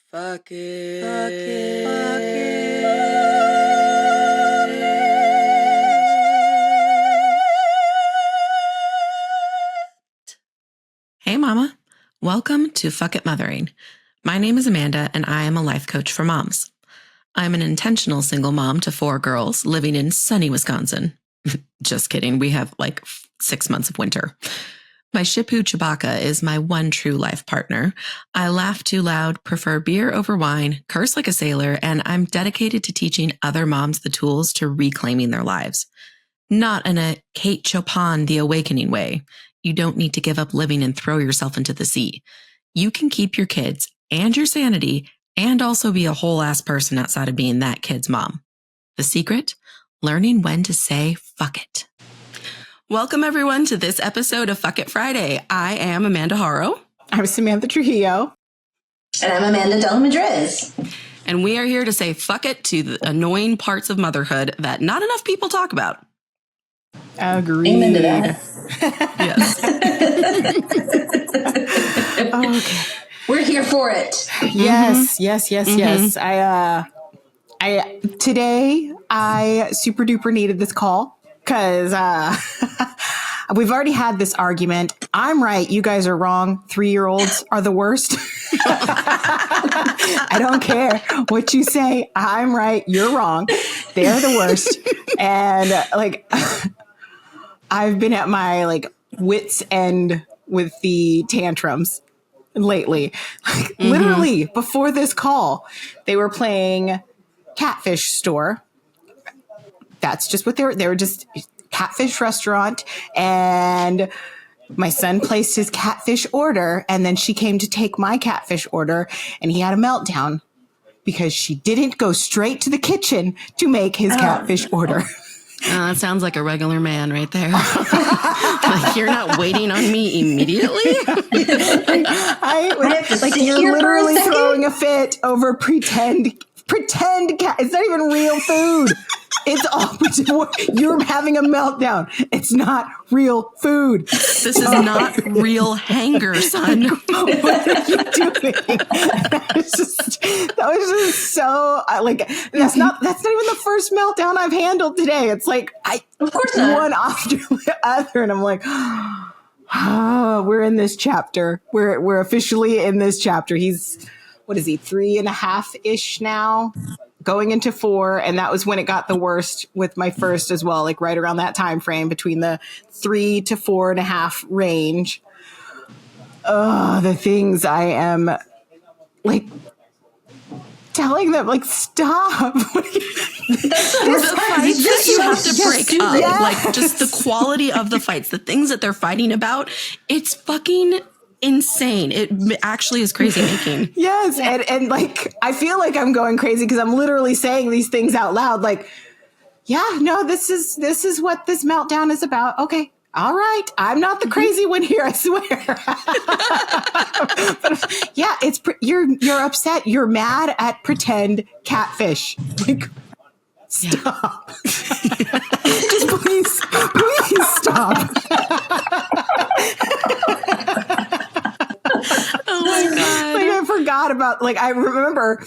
Fuck it. Fuck it. Fuck it. Hey mama, welcome to Fuck It Mothering. My name is Amanda and I am a life coach for moms. I'm an intentional single mom to 4 girls living in sunny Wisconsin. Just kidding, we have like 6 months of winter. My Shih Tzu Chewbacca is my one true life partner. I laugh too loud, prefer beer over wine, curse like a sailor, and I'm dedicated to teaching other moms the tools to reclaiming their lives. Not in a Kate Chopin The Awakening way. You don't need to give up living and throw yourself into the sea. You can keep your kids and your sanity and also be a whole ass person outside of being that kid's mom. The secret? Learning when to say fuck it. Welcome everyone to this episode of Fuck It Friday. I am Amanda Haro. I'm Samantha Trujillo. And I'm Amanda Madriz. And we are here to say fuck it to the annoying parts of motherhood that not enough people talk about. Agreed. Amen to that. Yes. Okay. We're here for it. Yes. Today I super duper needed this call because we've already had this argument. I'm right. You guys are wrong. 3-year-olds are the worst. I don't care what you say. I'm right. You're wrong. They're the worst. And I've been at my wits end with the tantrums lately. Literally before this call, they were playing Catfish Store. That's just what they were just catfish restaurant. And my son placed his catfish order, and then she came to take my catfish order, and he had a meltdown because she didn't go straight to the kitchen to make his catfish order. That sounds like a regular man right there. You're not waiting on me immediately? You're literally throwing a fit over pretend cat. It's not even real food. It's all you're having a meltdown. It's not real food. This is not real hanger, son. What are you doing? That was just so that's not even the first meltdown I've handled today. It's like of course not. One after the other, and I'm like, we're in this chapter. We're officially in this chapter. He's, what is he, 3.5-ish now? Going into 4, and that was when it got the worst with my first as well, right around that time frame between the 3 to 4.5 range. The things I am telling them, stop. The fights that you have to break up, yes. Just the quality of the fights, the things that they're fighting about, it's fucking insane. It actually is crazy making. Yes. And I feel like I'm going crazy because I'm literally saying these things out loud. This is what this meltdown is about. Okay. All right. I'm not the crazy one here, I swear. But it's you're upset. You're mad at pretend catfish. Stop. Just please stop. Oh my God. I forgot about, I remember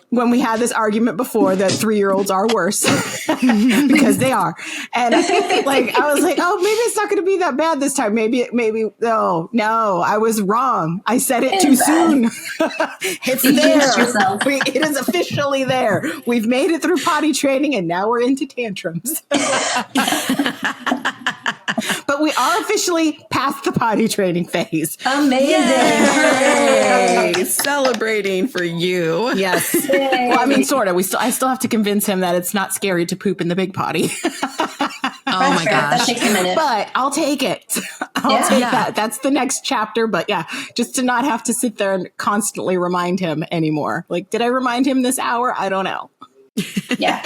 when we had this argument before that 3-year-olds are worse because they are. And I was like, oh, maybe it's not going to be that bad this time. Maybe, no, I was wrong. I said it too soon. It's there. It is officially there. We've made it through potty training and now we're into tantrums. But we are officially past the potty training phase. Amazing. Yay! Celebrating for you. Yes. Well, I mean, sort of. I still have to convince him that it's not scary to poop in the big potty. Oh my gosh. That takes a minute. But I'll take it. I'll take that. That's the next chapter. But just to not have to sit there and constantly remind him anymore. Did I remind him this hour? I don't know. Yeah.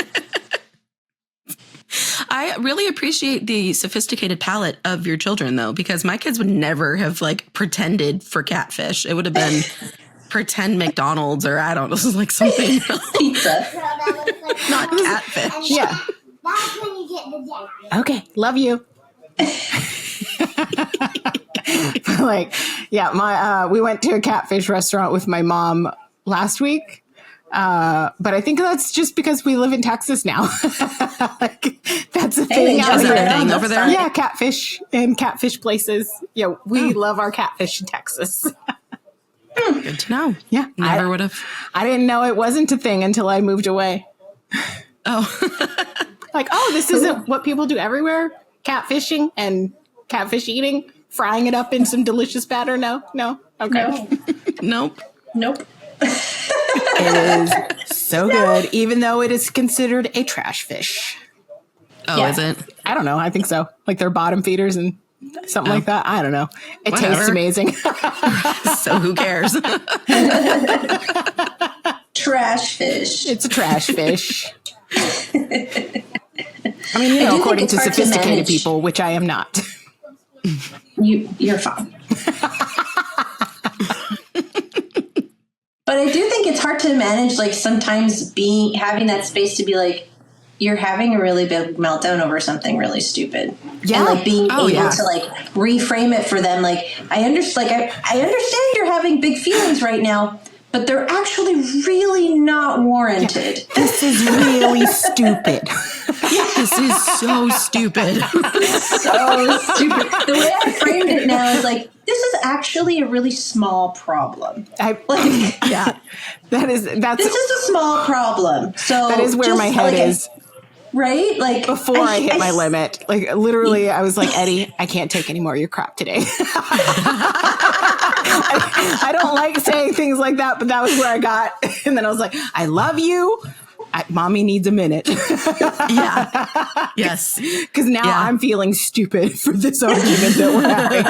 I really appreciate the sophisticated palate of your children, though, because my kids would never have pretended for catfish. It would have been pretend McDonald's or I don't know, something else. Pizza. Not catfish. Yeah. That's when you get the dad. Okay. Love you. We went to a catfish restaurant with my mom last week. But I think that's just because we live in Texas now. Like, that's a thing out Is here. that a thing over there? Yeah, catfish and catfish places. Yeah, we love our catfish in Texas. Good to know. Yeah. Never would have. I didn't know it wasn't a thing until I moved away. Oh. Like, oh, this isn't what people do everywhere? Catfishing and catfish eating? Frying it up in some delicious batter? No? Okay. No. Nope. It is so good, even though it is considered a trash fish. Oh, Yeah. is it? I don't know. I think so. Like they're bottom feeders and something like that. I don't know. It Whatever. tastes amazing. So who cares? Trash fish. It's a trash fish. I mean, I do think according it's to hard to sophisticated manage. people, which I am not. You're fine. But I do think it's hard to manage, like, sometimes having that space to be like, you're having a really big meltdown over something really stupid. Yeah. And, like, being able yeah. to, like, reframe it for them. Like, I understand you're having big feelings right now, but they're actually really not warranted. This is really stupid. This is so stupid. So stupid. The way I framed it now is like, this is actually a really small problem. Yeah. This This is a small problem. So is where just, my head like, is. Right? Like, Before I hit my limit. Like, literally, I was like, Eddie, I can't take any more of your crap today. I don't like saying things like that, but that was where I got. And then I was like, I love you. Mommy needs a minute. Yeah. Yes. Because now I'm feeling stupid for this argument that we're having.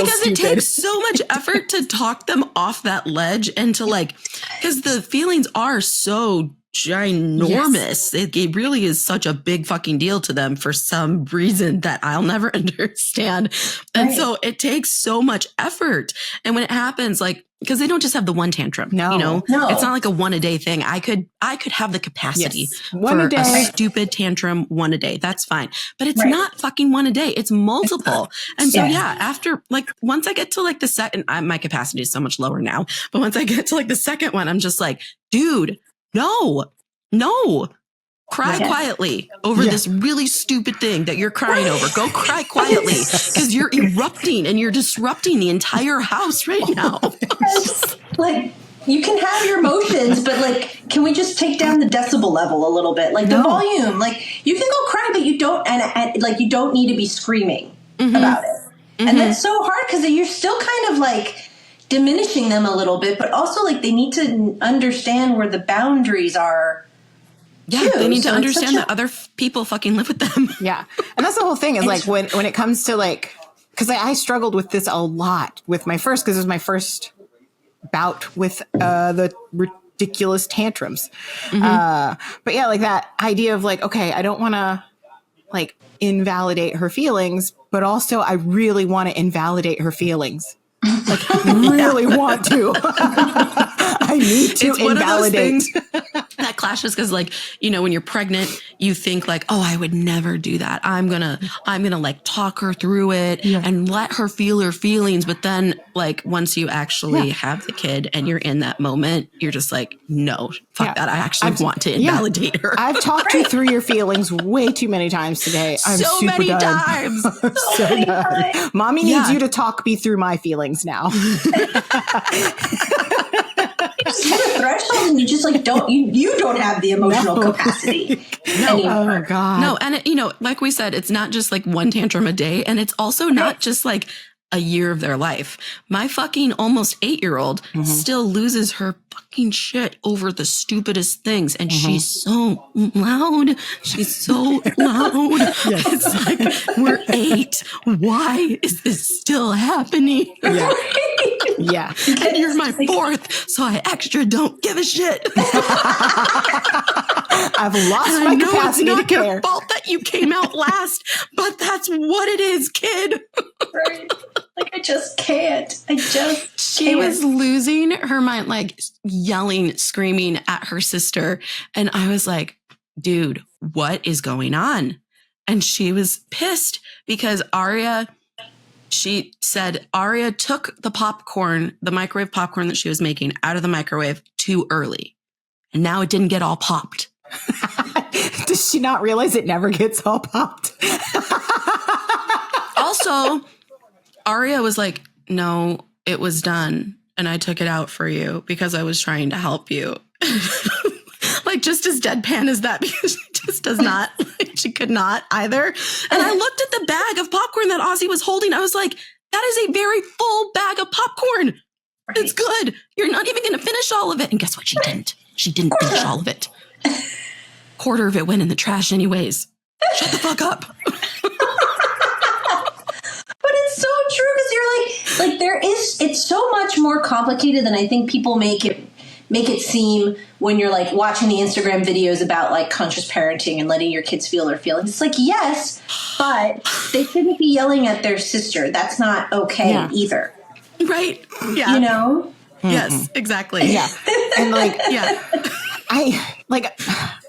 Because it takes so much effort to talk them off that ledge and to, like, because the feelings are so ginormous. Yes. It really is such a big fucking deal to them for some reason that I'll never understand. And so it takes so much effort. And when it happens, like, because they don't just have the one tantrum, No. It's not like a one a day thing. I could have the capacity One for a day. a stupid tantrum one a day. That's fine. But it's not fucking one a day. It's multiple. And so, after, like, once I get to, like, the second, my capacity is so much lower now, but once I get to, like, the second one, I'm just like, dude, no, cry quietly over this really stupid thing that you're crying over. Go cry quietly because you're erupting and you're disrupting the entire house right now. like, you can have your emotions, but, like, can we just take down the decibel level a little bit? Like, the volume. Like, you can go cry, but you don't, and like, you don't need to be screaming about it. And that's so hard because you're still kind of, like, diminishing them a little bit, but also, like, they need to understand where the boundaries are. Yeah, they need to understand that other people fucking live with them. Yeah. And that's the whole thing is, like, when it comes to, like, because I struggled with this a lot with my first, because it was my first bout with the ridiculous tantrums. But yeah, like that idea of, like, okay, I don't want to, like, invalidate her feelings, but also I really want to invalidate her feelings. Like, really want to. I need to invalidate. That clashes because, like, when you're pregnant, you think, like, oh, I would never do that. I'm gonna like talk her through it and let her feel her feelings. But then, like, once you actually have the kid and you're in that moment, you're just like, no, fuck that. I actually want to invalidate her. I've talked you through your feelings way too many times today. I'm so super many done. times. I'm so done. Mommy needs you to talk me through my feelings now. Just hit a threshold and you just, like, you don't have the emotional capacity anymore. Oh God. No, and like we said, it's not just, like, one tantrum a day, and it's also not just, like, a year of their life. My fucking almost 8-year-old still loses her fucking shit over the stupidest things, and she's so loud. She's so loud. It's like, we're 8. Why is this still happening? Yeah. And you're my 4th, so I extra don't give a shit. I've lost And my I know capacity it's to not care. your fault that you came out last, but that's what it is, kid. Right? Like, I just can't. She was losing her mind, like, yelling, screaming at her sister. And I was like, dude, what is going on? And she was pissed because Arya, she said Aria took the microwave popcorn that she was making out of the microwave too early. And now it didn't get all popped. Does she not realize it never gets all popped? Also, Aria was like, no, it was done. And I took it out for you because I was trying to help you. Like, just as deadpan as that, because she just does not, she could not either. And I looked at the bag of popcorn that Ozzy was holding. I was like, that is a very full bag of popcorn. Right. It's good. You're not even going to finish all of it. And guess what? She didn't. She didn't finish all of it. Quarter of it went in the trash anyways. Shut the fuck up. But it's so true because you're like it's so much more complicated than I think people make it seem when you're like watching the Instagram videos about like conscious parenting and letting your kids feel their feelings. It's like, yes, but they shouldn't be yelling at their sister. That's not okay either. Right. Yeah. You know? Yes, exactly. Yeah. And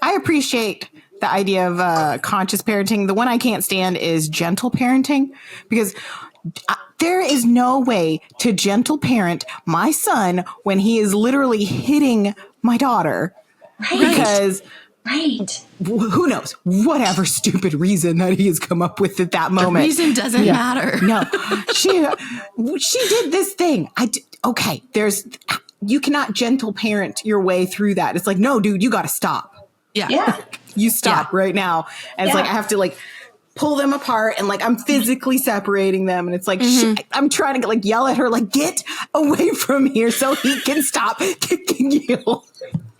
I appreciate the idea of conscious parenting. The one I can't stand is gentle parenting, because there is no way to gentle parent my son when he is literally hitting my daughter. Right. Because who knows, whatever stupid reason that he has come up with at that moment. The reason doesn't matter. No, she did this thing. Okay, you cannot gentle parent your way through that. It's like, no, dude, you got to stop. Yeah. You stop right now. And it's like, I have to like pull them apart and like, I'm physically separating them. And it's like, I'm trying to like yell at her, like, get away from here so he can stop kicking you.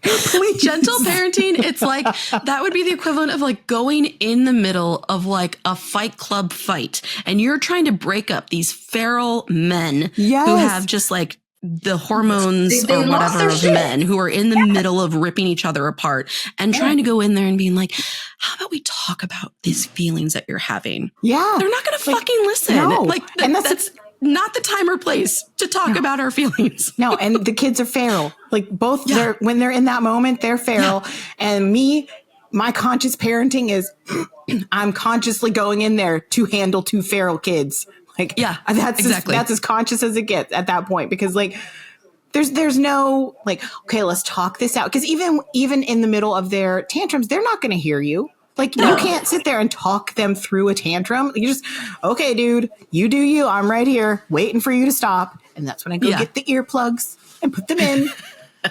Please. Gentle parenting, it's like that would be the equivalent of like going in the middle of like a Fight Club fight and you're trying to break up these feral men who have just like the hormones they or whatever of shit. men who are in the middle of ripping each other apart and trying to go in there and being like, how about we talk about these feelings that you're having? Yeah. They're not going to fucking listen. No. Like and that's not the time or place to talk about our feelings. No, and the kids are feral. Like both, when they're in that moment, they're feral. Yeah. And my conscious parenting is I'm consciously going in there to handle two feral kids. Like, that's as conscious as it gets at that point, because like there's no like, okay, let's talk this out. Because even in the middle of their tantrums, they're not going to hear you. Like, you can't sit there and talk them through a tantrum. You just, okay, dude, you do you. I'm right here waiting for you to stop. And that's when I go get the earplugs and put them in.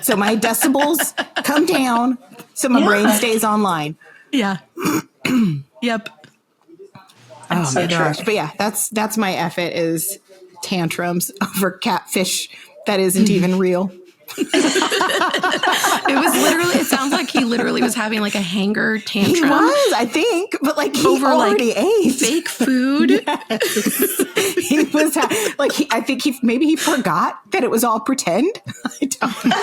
So my decibels come down. So my brain stays online. Yeah. Yep. Oh my gosh. But yeah, that's my effort is tantrums over catfish that isn't even real. It sounds like he literally was having like a hanger tantrum. He was, I think, but like he already ate fake food. Yes. He was I think he forgot that it was all pretend. I don't know.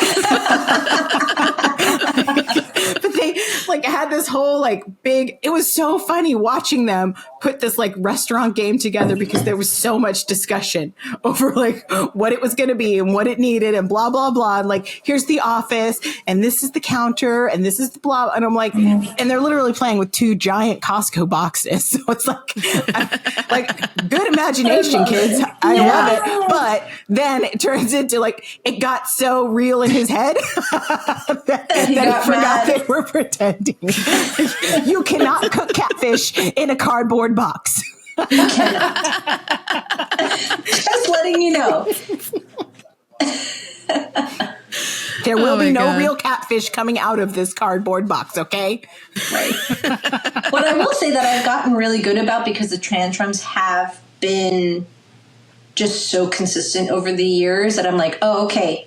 But they like had this whole like big, it was so funny watching them put this like restaurant game together, because there was so much discussion over like what it was going to be and what it needed and blah, blah, blah. And like, here's the office and this is the counter and this is the blah. And I'm like, and they're literally playing with two giant Costco boxes. So it's like good imagination, kids. I love it. But then it turns into like, it got so real in his head that he forgot they were pretending. You cannot cook catfish in a cardboard box. You cannot. Just letting you know. There will be no real catfish coming out of this cardboard box, okay? Right. What I will say that I've gotten really good about, because the tantrums have been just so consistent over the years, that I'm like, oh, okay,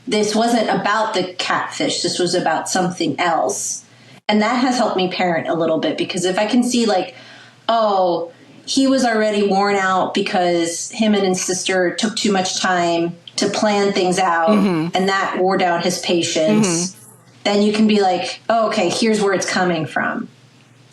this wasn't about the catfish. This was about something else. And that has helped me parent a little bit, because if I can see like, oh, he was already worn out because him and his sister took too much time to plan things out, and that wore down his patience, then you can be like, oh, okay, here's where it's coming from.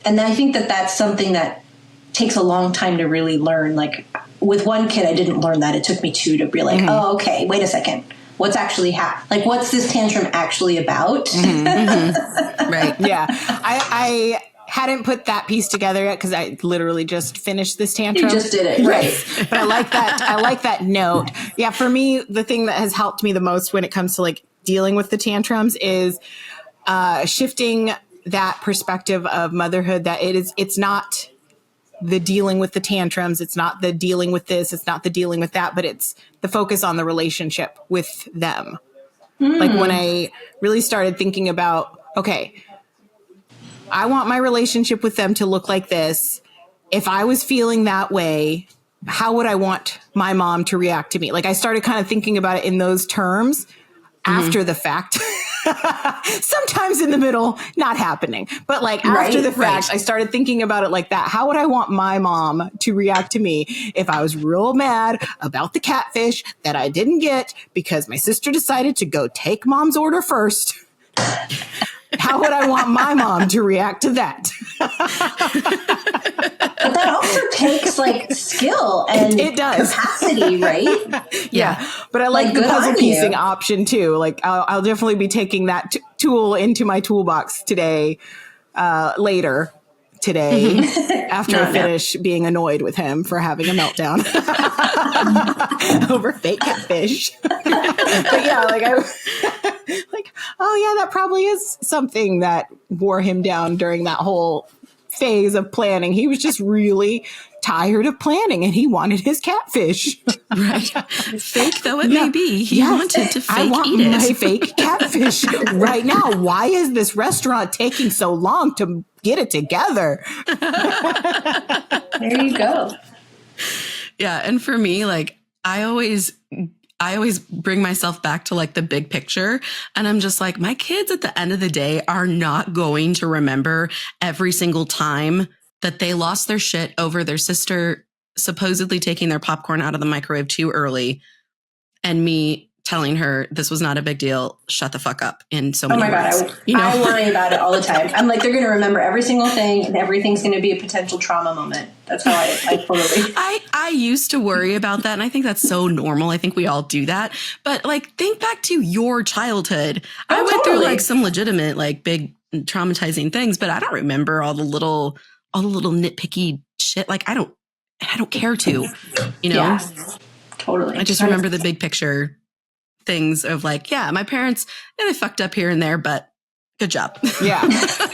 And I think that that's something that takes a long time to really learn. Like with one kid, I didn't learn that. It took me two to be like, oh, okay, wait a second. What's actually like, what's this tantrum actually about? Right. Yeah. I hadn't put that piece together yet because I literally just finished this tantrum. You just did it, right? But I like that. I like that note. Yeah, for me, the thing that has helped me the most when it comes to like dealing with the tantrums is shifting that perspective of motherhood. That it's not the dealing with the tantrums. It's not the dealing with this. It's not the dealing with that. But it's the focus on the relationship with them. Like when I really started thinking about, okay, I want my relationship with them to look like this. If I was feeling that way, how would I want my mom to react to me? Like I started kind of thinking about it in those terms after the fact. Sometimes in the middle, not happening. But like after the fact, I started thinking about it like that. How would I want my mom to react to me if I was real mad about the catfish that I didn't get because my sister decided to go take mom's order first? How would I want my mom to react to that? But that also takes like skill and it does. Capacity, right? Yeah. But I like the puzzle piecing option too. Like I'll definitely be taking that tool into my toolbox today, later today, after I finish being annoyed with him for having a meltdown over fake catfish. But yeah, like I like, oh yeah, that probably is something that wore him down during that whole phase of planning. He was just really tired of planning and he wanted his catfish. Right. Fake though it may be. He wanted to fake I want eat it. my fake catfish right now. Why is this restaurant taking so long to get it together? There you go. Yeah. And for me, like I always bring myself back to like the big picture. And I'm just like, my kids at the end of the day are not going to remember every single time that they lost their shit over their sister supposedly taking their popcorn out of the microwave too early and me telling her this was not a big deal. Shut the fuck up in so many words. God. I worry about it all the time. I'm like, they're going to remember every single thing and everything's going to be a potential trauma moment. That's how I totally. I used to worry about that. And I think that's so normal. I think we all do that. But like, think back to your childhood. I went through like some legitimate, like big traumatizing things, but I don't remember all the little nitpicky shit. Like I don't care to, you know, Totally. I just remember the big picture things of like, yeah, my parents, they fucked up here and there, but good job. Yeah. And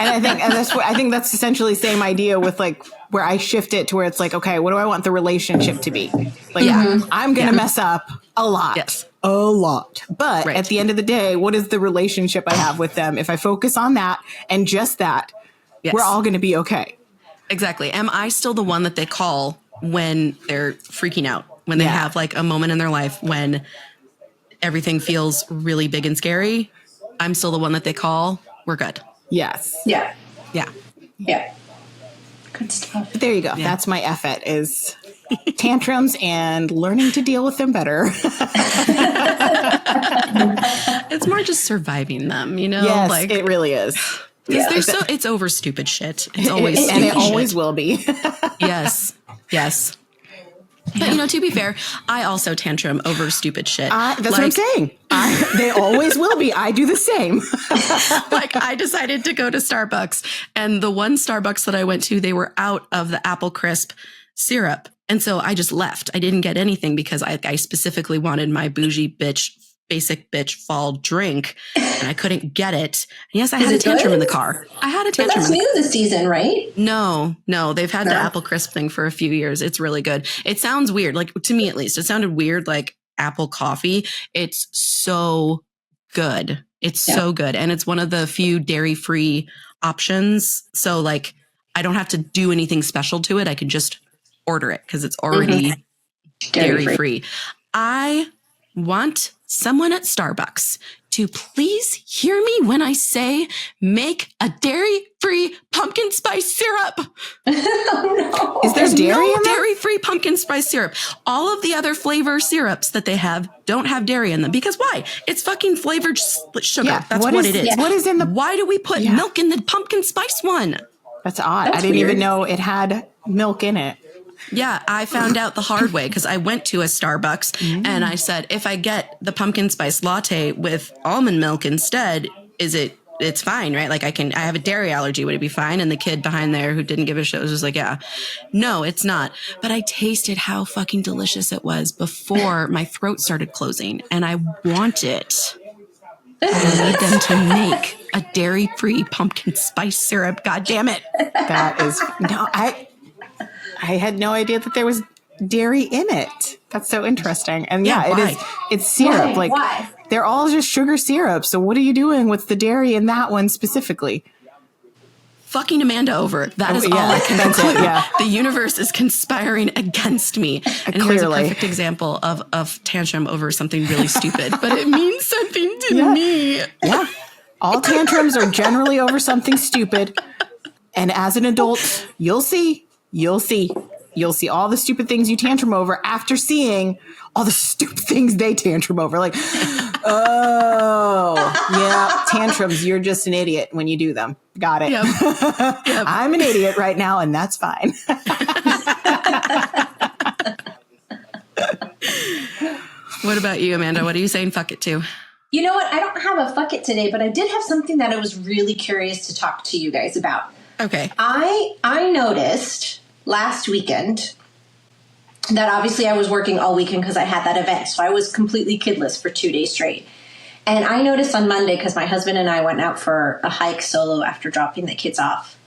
I think that's essentially the same idea with like where I shift it to where it's like, okay, what do I want the relationship to be? Like, I'm going to mess up a lot. Yes. A lot. But at the end of the day, what is the relationship I have with them? If I focus on that and just that, we're all going to be okay. Exactly. Am I still the one that they call when they're freaking out, when they have like a moment in their life when everything feels really big and scary? I'm still the one that they call. We're good. Yes. Yeah. Yeah. Yeah. Good stuff. There you go. Yeah. That's my FIT is tantrums and learning to deal with them better. It's more just surviving them, you know? Yes, like, it really is. Because it's over stupid shit. It's always stupid and it always will be. Yes. Yes. But, you know, to be fair, I also tantrum over stupid shit. That's what I'm saying. They always will be. I do the same. Like, I decided to go to Starbucks, and the one Starbucks that I went to, they were out of the apple crisp syrup. And so I just left. I didn't get anything because I specifically wanted my bougie bitch, basic bitch fall drink, and I couldn't get it. And yes, I had a tantrum in the car. I had a tantrum. But that's new this season, right? No, they've had the apple crisp thing for a few years. It's really good. It sounds weird, like to me at least. It sounded weird, like apple coffee. It's so good. It's so good, and it's one of the few dairy-free options. So like, I don't have to do anything special to it. I can just order it because it's already dairy-free. I want someone at Starbucks to please hear me when I say make a dairy-free pumpkin spice syrup. Oh, no. Is there dairy in that? Dairy-free pumpkin spice syrup. All of the other flavor syrups that they have don't have dairy in them. Because why? It's fucking flavored sugar. Yeah. That's what it is. Yeah. What is in the... Why do we put milk in the pumpkin spice one? That's odd. I didn't even know it had milk in it. Yeah, I found out the hard way because I went to a Starbucks and I said, if I get the pumpkin spice latte with almond milk instead, is it it's fine, right? Like I have a dairy allergy. Would it be fine? And the kid behind there who didn't give a shit was just like, yeah, no, it's not. But I tasted how fucking delicious it was before my throat started closing, and I want it. I need them to make a dairy-free pumpkin spice syrup. God damn it. That is no, I had no idea that there was dairy in it. That's so interesting. And yeah, it is. It's syrup. Why? They're all just sugar syrup. So what are you doing with the dairy in that one specifically? Fucking Amanda over. That is all I can conclude. Yeah. The universe is conspiring against me. And here's a perfect example of tantrum over something really stupid, but it means something to me. Yeah. All tantrums are generally over something stupid. And as an adult, you'll see all the stupid things you tantrum over after seeing all the stupid things they tantrum over. Like, oh, yeah, tantrums. You're just an idiot when you do them. Got it. Yep. I'm an idiot right now, and that's fine. What about you, Amanda? What are you saying fuck it to? You know what? I don't have a fuck it today, but I did have something that I was really curious to talk to you guys about. Okay. I noticed last weekend that obviously I was working all weekend because I had that event. So I was completely kidless for 2 days straight. And I noticed on Monday, because my husband and I went out for a hike solo after dropping the kids off,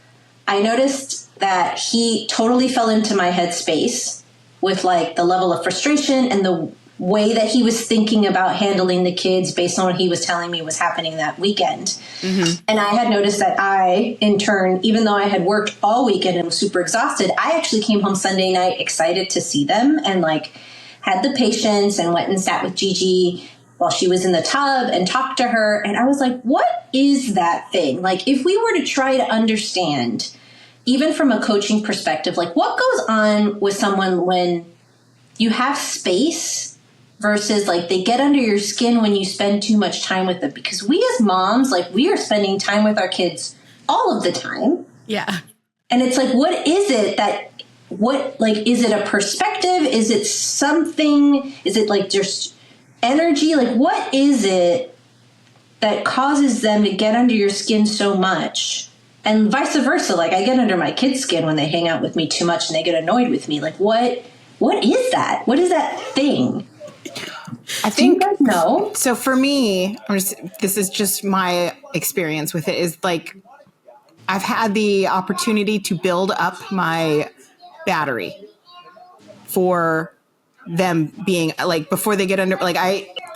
I noticed that he totally fell into my headspace with like the level of frustration and the way that he was thinking about handling the kids based on what he was telling me was happening that weekend. Mm-hmm. And I had noticed that I, in turn, even though I had worked all weekend and was super exhausted, I actually came home Sunday night excited to see them and like had the patience and went and sat with Gigi while she was in the tub and talked to her. And I was like, what is that thing? Like, if we were to try to understand, even from a coaching perspective, like what goes on with someone when you have space versus like they get under your skin when you spend too much time with them? Because we as moms, like we are spending time with our kids all of the time. Yeah. And it's like, what is it that, is it a perspective? Is it something? Is it like just energy? Like what is it that causes them to get under your skin so much? And vice versa. Like I get under my kids' skin when they hang out with me too much and they get annoyed with me. Like what is that? What is that thing? I think, do you guys know? So for me, this is just my experience with it, is like I've had the opportunity to build up my battery for them being like, before they get under, like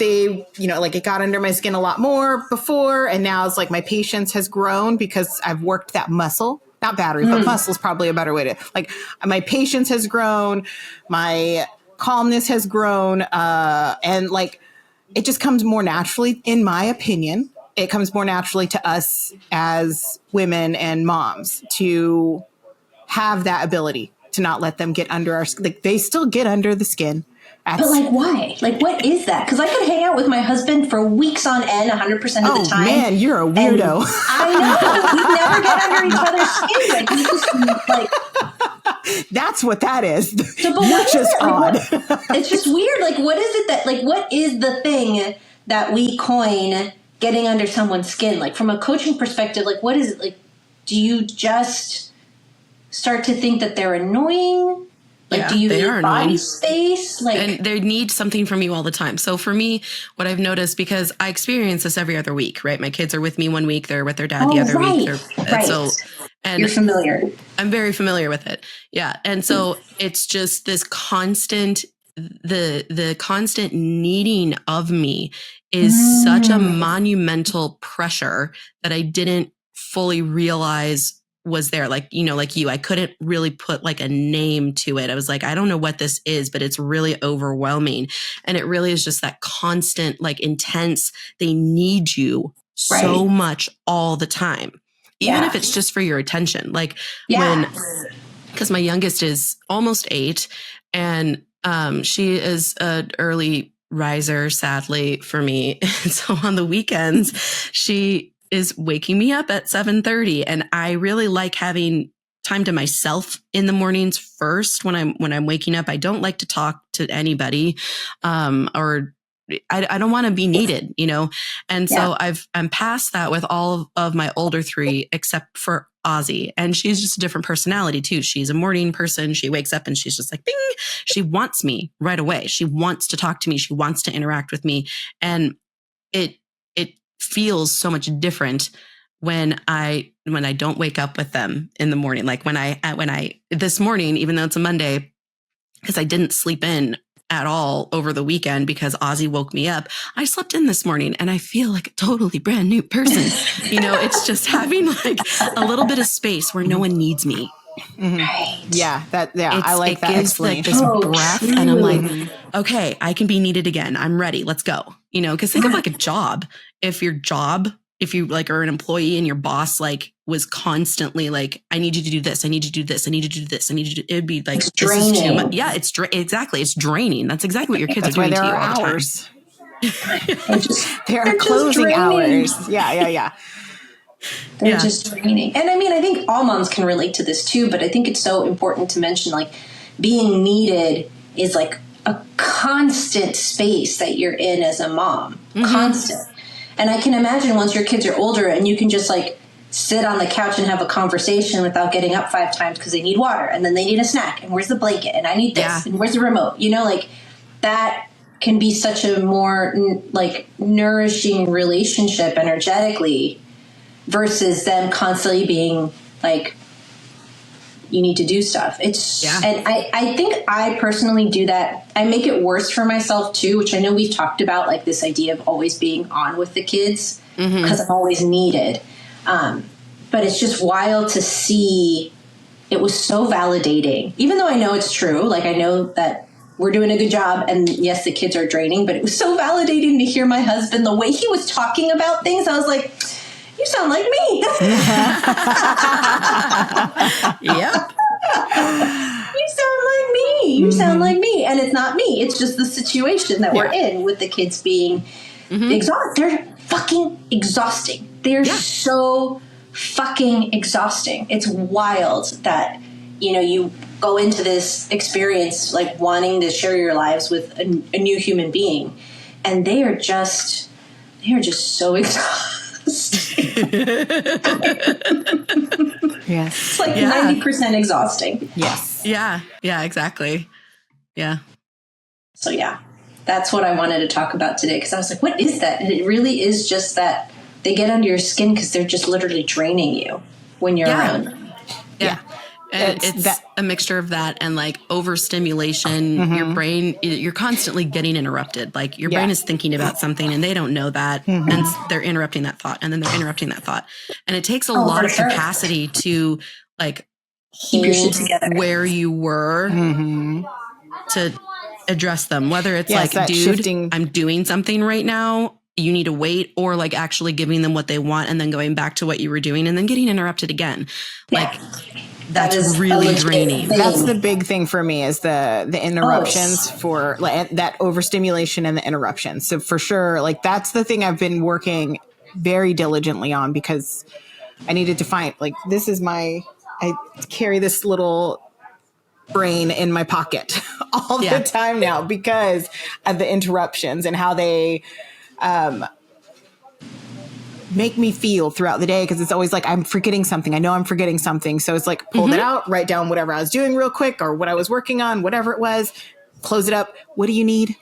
it got under my skin a lot more before. And now it's like my patience has grown because I've worked that muscle. Not battery, but muscle is probably a better way to, like, my patience has grown, my calmness has grown, and like it just comes more naturally, in my opinion. It comes more naturally to us as women and moms to have that ability to not let them get under our skin. Like they still get under the skin. But like, why? Like, what is that? Because I could hang out with my husband for weeks on end, 100% of the time. Oh man, you're a weirdo. I know. We never get under each other's skin. Like, we just like. That's what that is. So, you're just odd. It's just weird. Like, what is it that? Like, what is the thing that we coin getting under someone's skin? Like, from a coaching perspective, like, what is it? Like, do you just start to think that they're annoying? Like, do you need body space? Like, and they need something from you all the time. So for me, what I've noticed, because I experience this every other week, right? My kids are with me one week, they're with their dad the other week. So, and you're familiar. I'm very familiar with it. Yeah. And so it's just this constant, the constant needing of me is such a monumental pressure that I didn't fully realize was there. Like, like you, I couldn't really put like a name to it. I was like, I don't know what this is, but it's really overwhelming. And it really is just that constant, like intense, they need you so much all the time, even if it's just for your attention. Like because my youngest is almost 8 and she is an early riser, sadly for me. And so on the weekends, she is waking me up at 7:30, and I really like having time to myself in the mornings first when I'm waking up. I don't like to talk to anybody or I don't want to be needed, you know? And so I'm past that with all of my older three, except for Ozzy. And she's just a different personality too. She's a morning person. She wakes up and she's just like, bing, she wants me right away. She wants to talk to me. She wants to interact with me. And it feels so much different when I don't wake up with them in the morning. Like when I this morning, even though it's a Monday, because I didn't sleep in at all over the weekend because Ozzy woke me up, I slept in this morning and I feel like a totally brand new person. You know, it's just having like a little bit of space where no one needs me. Mm-hmm. Right. Yeah, I like that explanation. Like this breath, and I'm like, okay, I can be needed again. I'm ready. Let's go. You know, because think of like a job. If you like are an employee and your boss like was constantly like, I need you to do this. I need you to do this. I need you to do this. I need you to. It'd be like, it's draining. Yeah, exactly. It's draining. That's exactly what your kids are doing to you all the hours. time. There are closing hours. Yeah. They're just draining. And I mean, I think all moms can relate to this too, but I think it's so important to mention, like, being needed is like a constant space that you're in as a mom. Mm-hmm. Constant. And I can imagine once your kids are older and you can just like sit on the couch and have a conversation without getting up 5 times because they need water and then they need a snack and where's the blanket and I need this and where's the remote, you know, like that can be such a more like nourishing relationship energetically versus them constantly being like, you need to do stuff. And I think I personally do that. I make it worse for myself too, which I know we've talked about, like this idea of always being on with the kids because I'm always needed. But it's just wild to see. It was so validating, even though I know it's true. Like I know that we're doing a good job and yes, the kids are draining, but it was so validating to hear my husband, the way he was talking about things. I was like, you sound like me. Yep. You sound like me. You sound like me. And it's not me. It's just the situation that we're in with the kids being exhausted. They're fucking exhausting. They're so fucking exhausting. It's wild that, you know, you go into this experience like wanting to share your lives with a new human being. And they are just so exhausted. Yes. It's like 90% exhausting. Yes. Yeah, exactly. Yeah. So that's what I wanted to talk about today because I was like, what is that? And it really is just that they get under your skin because they're just literally draining you when you're around them. Yeah. And it's a mixture of that and like overstimulation. Your brain, you're constantly getting interrupted. Like your brain is thinking about something and they don't know that. And they're interrupting that thought and then they're interrupting that thought. And it takes a lot of capacity to like keep your shit hold together where you were to address them. Whether it's like, dude, shifting. I'm doing something right now. You need to wait, or like actually giving them what they want and then going back to what you were doing and then getting interrupted again. Like that's really draining. That's the big thing for me is the interruptions for like that overstimulation and the interruptions. So for sure, like that's the thing I've been working very diligently on because I needed to find like, I carry this little brain in my pocket all the time now because of the interruptions and how they make me feel throughout the day because it's always like I'm forgetting something. I know I'm forgetting something. So it's like pull it out, write down whatever I was doing real quick or what I was working on, whatever it was, close it up. What do you need?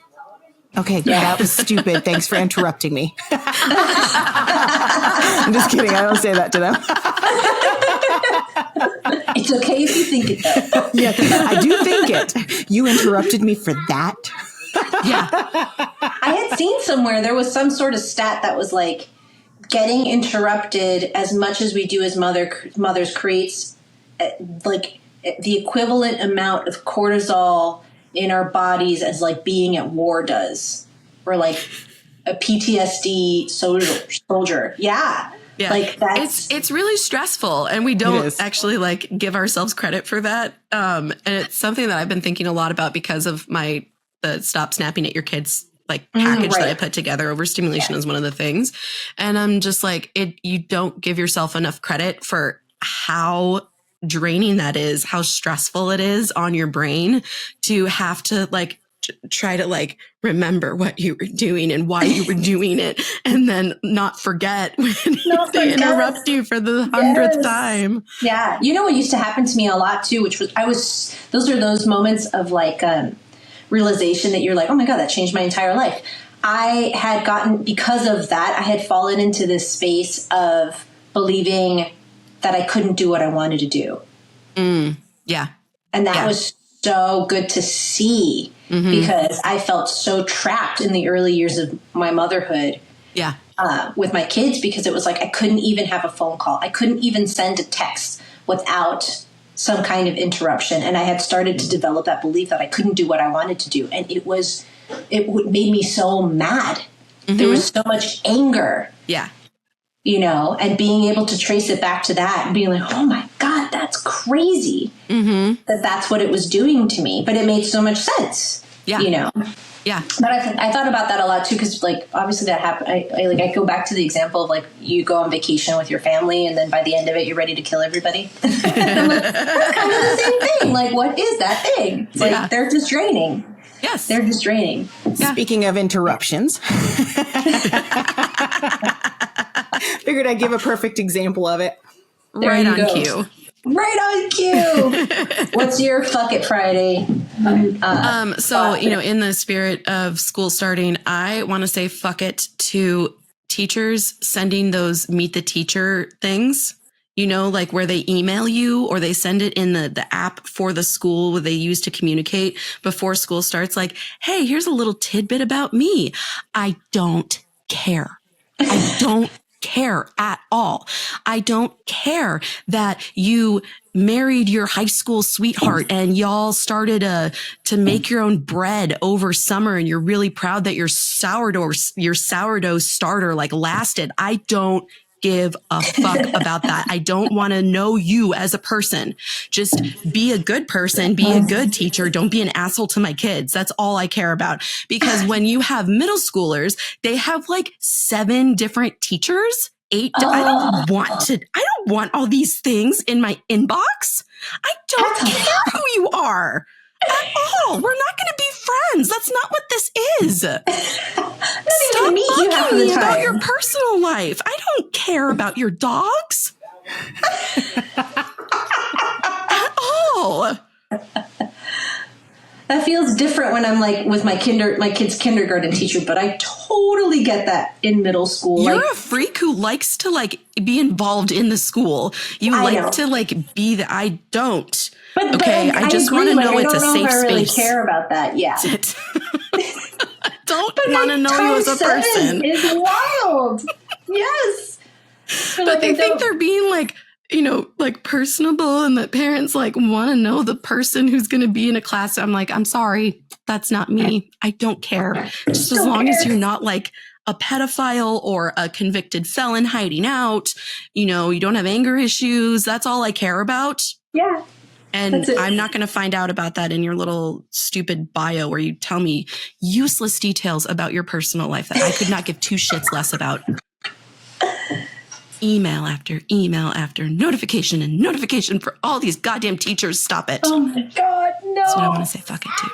Okay, that was stupid. Thanks for interrupting me. I'm just kidding. I don't say that to them. It's okay if you think it though. Yeah, I do think it. You interrupted me for that. I had seen somewhere there was some sort of stat that was like getting interrupted as much as we do as mothers creates like the equivalent amount of cortisol in our bodies as like being at war does, or like a PTSD soldier. Yeah. Like it's really stressful and we don't actually like give ourselves credit for that. And it's something that I've been thinking a lot about because of the stop snapping at your kids like package that I put together. Overstimulation is one of the things. And I'm just like, you don't give yourself enough credit for how draining that is, how stressful it is on your brain to have to like try to like remember what you were doing and why you were doing it, and then not forget when they interrupt you for the 100th time. Yeah. You know what used to happen to me a lot too, which was those are those moments of like realization that you're like, oh my God, that changed my entire life. I had gotten, because of that, I had fallen into this space of believing that I couldn't do what I wanted to do. Yeah. And that was so good to see, because I felt so trapped in the early years of my motherhood. Yeah. With my kids, because it was like I couldn't even have a phone call. I couldn't even send a text without some kind of interruption. And I had started to develop that belief that I couldn't do what I wanted to do. And it made me so mad. There was so much anger. Yeah. You know, and being able to trace it back to that and being like, oh my God, that's crazy. That's what it was doing to me. But it made so much sense. Yeah. You know? Yeah. But I thought about that a lot too, because like obviously that happened. I go back to the example of like you go on vacation with your family and then by the end of it you're ready to kill everybody. I'm like, that's kind of the same thing. Like, what is that thing? It's like they're just draining. Yes. They're just draining. Yeah. Speaking of interruptions, figured I'd give a perfect example of it. Right on cue. Right on cue. What's your fuck it Friday? So, you know, in the spirit of school starting, I want to say fuck it to teachers sending those meet the teacher things, you know, like where they email you or they send it in the app for the school where they use to communicate before school starts. Like, hey, here's a little tidbit about me. I don't care. I don't care at all. I don't care that you married your high school sweetheart and y'all started to make your own bread over summer and you're really proud that your sourdough starter like lasted. I don't give a fuck about that. I don't want to know you as a person. Just be a good person, be a good teacher. Don't be an asshole to my kids. That's all I care about. Because when you have middle schoolers, they have like 7 different teachers, 8. I don't want all these things in my inbox. I don't care who you are at all. We're not going to be friends. That's not what this is. Stop bugging me about your personal life. I don't care about your dogs at all. That feels different when I'm like with my kid's kindergarten teacher, but I totally get that in middle school. You're a freak who likes to like be involved in the school. You like to like be the, I don't. But I just want to know it's a safe space. I really care about that. Yeah. I don't want to know you as a person. It's wild. Yes. But they think they're being like, you know, like personable and that parents like want to know the person who's going to be in a class. I'm like, I'm sorry. That's not me. I don't care. Just as long as you're not like a pedophile or a convicted felon hiding out, you know, you don't have anger issues. That's all I care about. Yeah. And I'm not going to find out about that in your little stupid bio where you tell me useless details about your personal life that I could not give 2 shits less about. Email after notification and notification for all these goddamn teachers. Stop it. Oh my God, no. That's what I want to say. Fuck it to.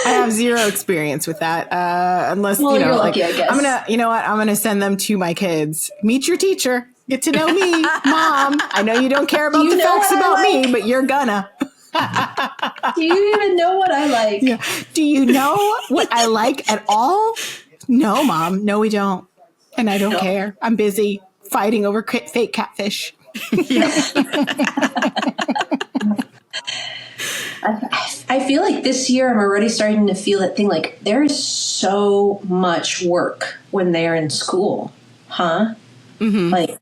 I have 0 experience with that. Unless, well, you know, you're like, lucky, I guess. I'm going to send them to my kids. Meet your teacher. Get to know me. Mom, I know you don't care about the facts about me, but you're gonna. Do you even know what I like? Yeah. Do you know what I like at all? No, Mom. No, we don't. And I don't care. I'm busy fighting over fake catfish. I feel like this year I'm already starting to feel that thing. Like there is so much work when they're in school, huh? Mm-hmm. Like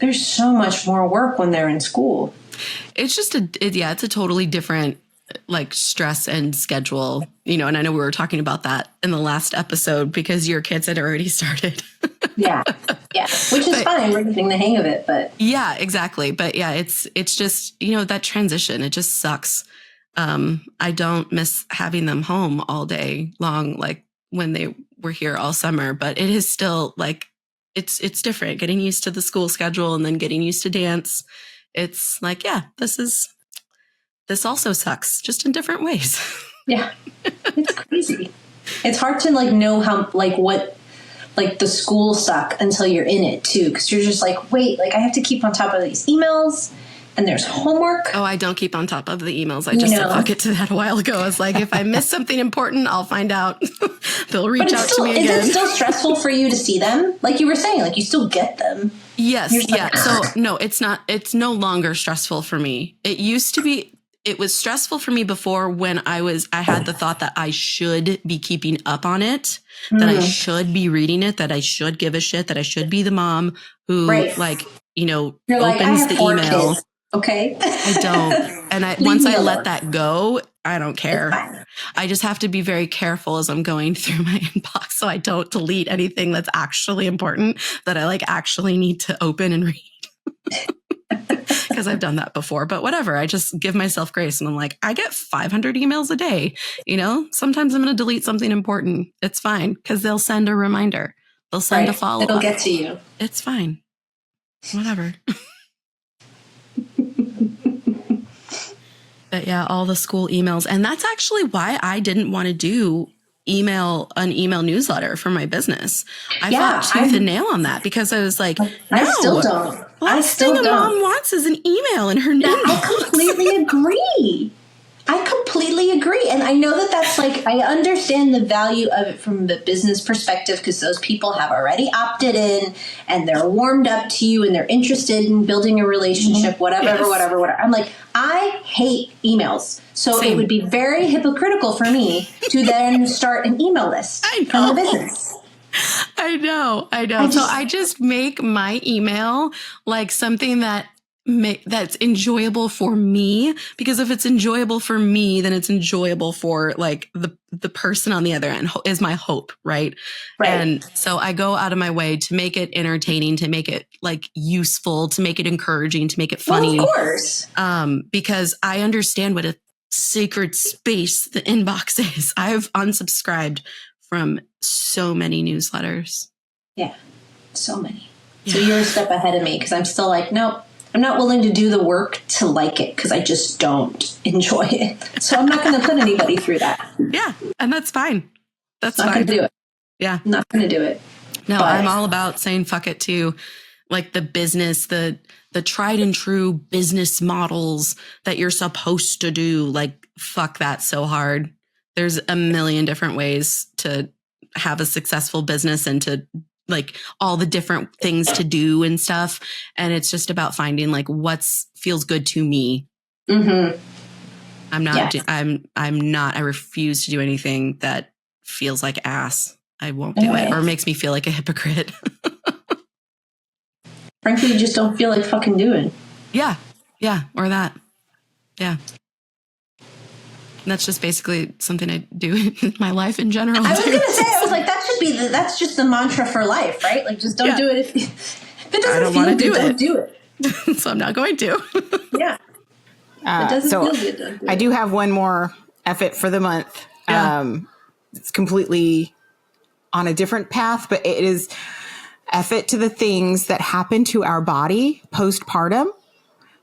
there's so much more work when they're in school. It's just it's a totally different like stress and schedule, you know, and I know we were talking about that in the last episode because your kids had already started. Yeah. Which is fine. We're getting the hang of it, but. Yeah, exactly. But yeah, it's just, you know, that transition, it just sucks. I don't miss having them home all day long, like when they were here all summer, but it is still like, it's different getting used to the school schedule and then getting used to dance. It's like, yeah, this is this also sucks, just in different ways. Yeah. It's crazy. It's hard to like know how, like what, like the school suck until you're in it too. Cause you're just like, wait, like I have to keep on top of these emails and there's homework. Oh, I don't keep on top of the emails. I just said fuck it to that a while ago. I was like, if I miss something important, I'll find out. They'll reach out to me again. Is it still stressful for you to see them? Like you were saying, like you still get them. Yes. Yeah. Like, So no, it's not. It's no longer stressful for me. It used to be. It was stressful for me before when I had the thought that I should be keeping up on it, that I should be reading it, that I should give a shit, that I should be the mom who like, you know, you're opens like, the email. Kids. Okay. I don't. And once I let that go, I don't care. I just have to be very careful as I'm going through my inbox so I don't delete anything that's actually important that I like actually need to open and read. Because I've done that before, but whatever. I just give myself grace and I'm like, I get 500 emails a day. You know, sometimes I'm going to delete something important. It's fine because they'll send a reminder. They'll send a follow up. It'll get to you. It's fine. Whatever. But yeah, all the school emails. And that's actually why I didn't want to do an email newsletter for my business. I fought tooth and nail on that because I was like, no, I still don't. Last thing a mom wants is an email in her name. I completely agree. And I know that that's like, I understand the value of it from the business perspective because those people have already opted in and they're warmed up to you and they're interested in building a relationship, whatever. I'm like, I hate emails. So it would be very hypocritical for me to then start an email list from the business. I know. So I just make my email like something that's enjoyable for me, because if it's enjoyable for me, then it's enjoyable for like the person on the other end is my hope. Right. And so I go out of my way to make it entertaining, to make it like useful, to make it encouraging, to make it funny. Well, of course. Because I understand what a sacred space the inbox is. I've unsubscribed from so many newsletters. Yeah. So many. Yeah. So you're a step ahead of me because I'm still like, nope. I'm not willing to do the work to like it because I just don't enjoy it. So I'm not going to put anybody through that. Yeah. And that's fine. That's fine. Not going to do it. Yeah. I'm not going to do it. No, I'm all about saying fuck it to like the business, the tried and true business models that you're supposed to do. Like, fuck that so hard. There's a million different ways to have a successful business and to like all the different things to do and stuff. And it's just about finding like feels good to me. Mm-hmm. I refuse to do anything that feels like ass. I won't do it or makes me feel like a hypocrite. Frankly, you just don't feel like fucking doing. Yeah. Yeah. Or that. Yeah. And that's just basically something I do in my life in general. I was going to say, I was like, that's just the mantra for life, right? Like, just don't do it. If it doesn't feel good, don't do it. So I'm not going to. Yeah. It doesn't feel good, don't do it. I do have one more effort for the month. Yeah. It's completely on a different path, but it is effort to the things that happen to our body postpartum.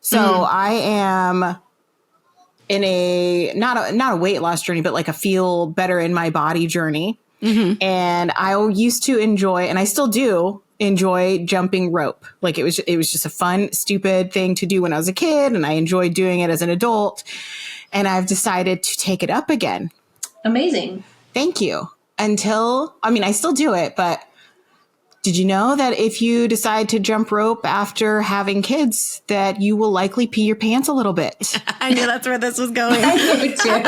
So I am in a not a weight loss journey, but like a feel better in my body journey. Mm-hmm. And I used to enjoy, and I still do enjoy, jumping rope. Like it was just a fun, stupid thing to do when I was a kid, and I enjoyed doing it as an adult. And I've decided to take it up again. Amazing. Thank you. I still do it, but did you know that if you decide to jump rope after having kids, that you will likely pee your pants a little bit? I knew that's where this was going. I knew too.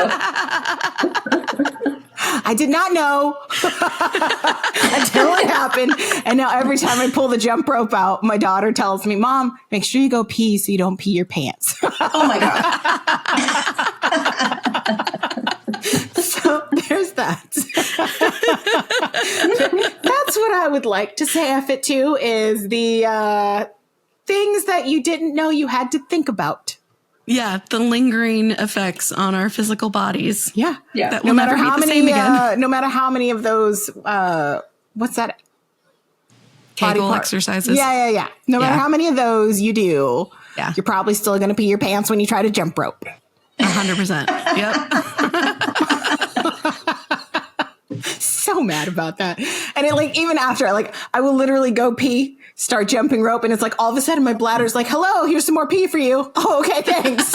I did not know until it happened. And now every time I pull the jump rope out, my daughter tells me, Mom, make sure you go pee so you don't pee your pants. Oh my God. So there's that. That's what I would like to say F it to, is the things that you didn't know you had to think about. Yeah, the lingering effects on our physical bodies. Yeah. That will never be the same again. No matter how many of those, what's that? Kegel exercises. Yeah. No matter how many of those you do, you're probably still going to pee your pants when you try to jump rope. 100%. Yep. So mad about that. And it like, even after, like, I will literally go pee, start jumping rope, and it's like all of a sudden my bladder's like, hello, here's some more pee for you. Oh, okay, thanks.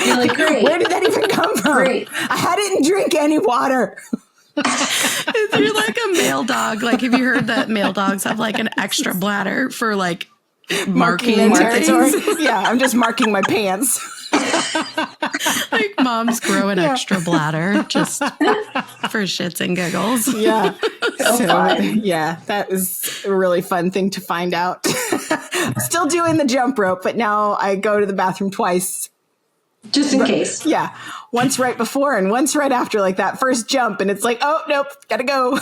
You're like, great. Where did that even come from? Great. I didn't drink any water. You're like a male dog. Like, have you heard that male dogs have like an extra bladder for like marking their more territory? things? Yeah, I'm just marking my pants. Like moms grow an extra bladder just for shits and giggles. Yeah. So fun. Yeah, that was a really fun thing to find out. Still doing the jump rope, but now I go to the bathroom twice. Just in case. Yeah. Once right before and once right after, like that first jump. And it's like, oh, nope, gotta go.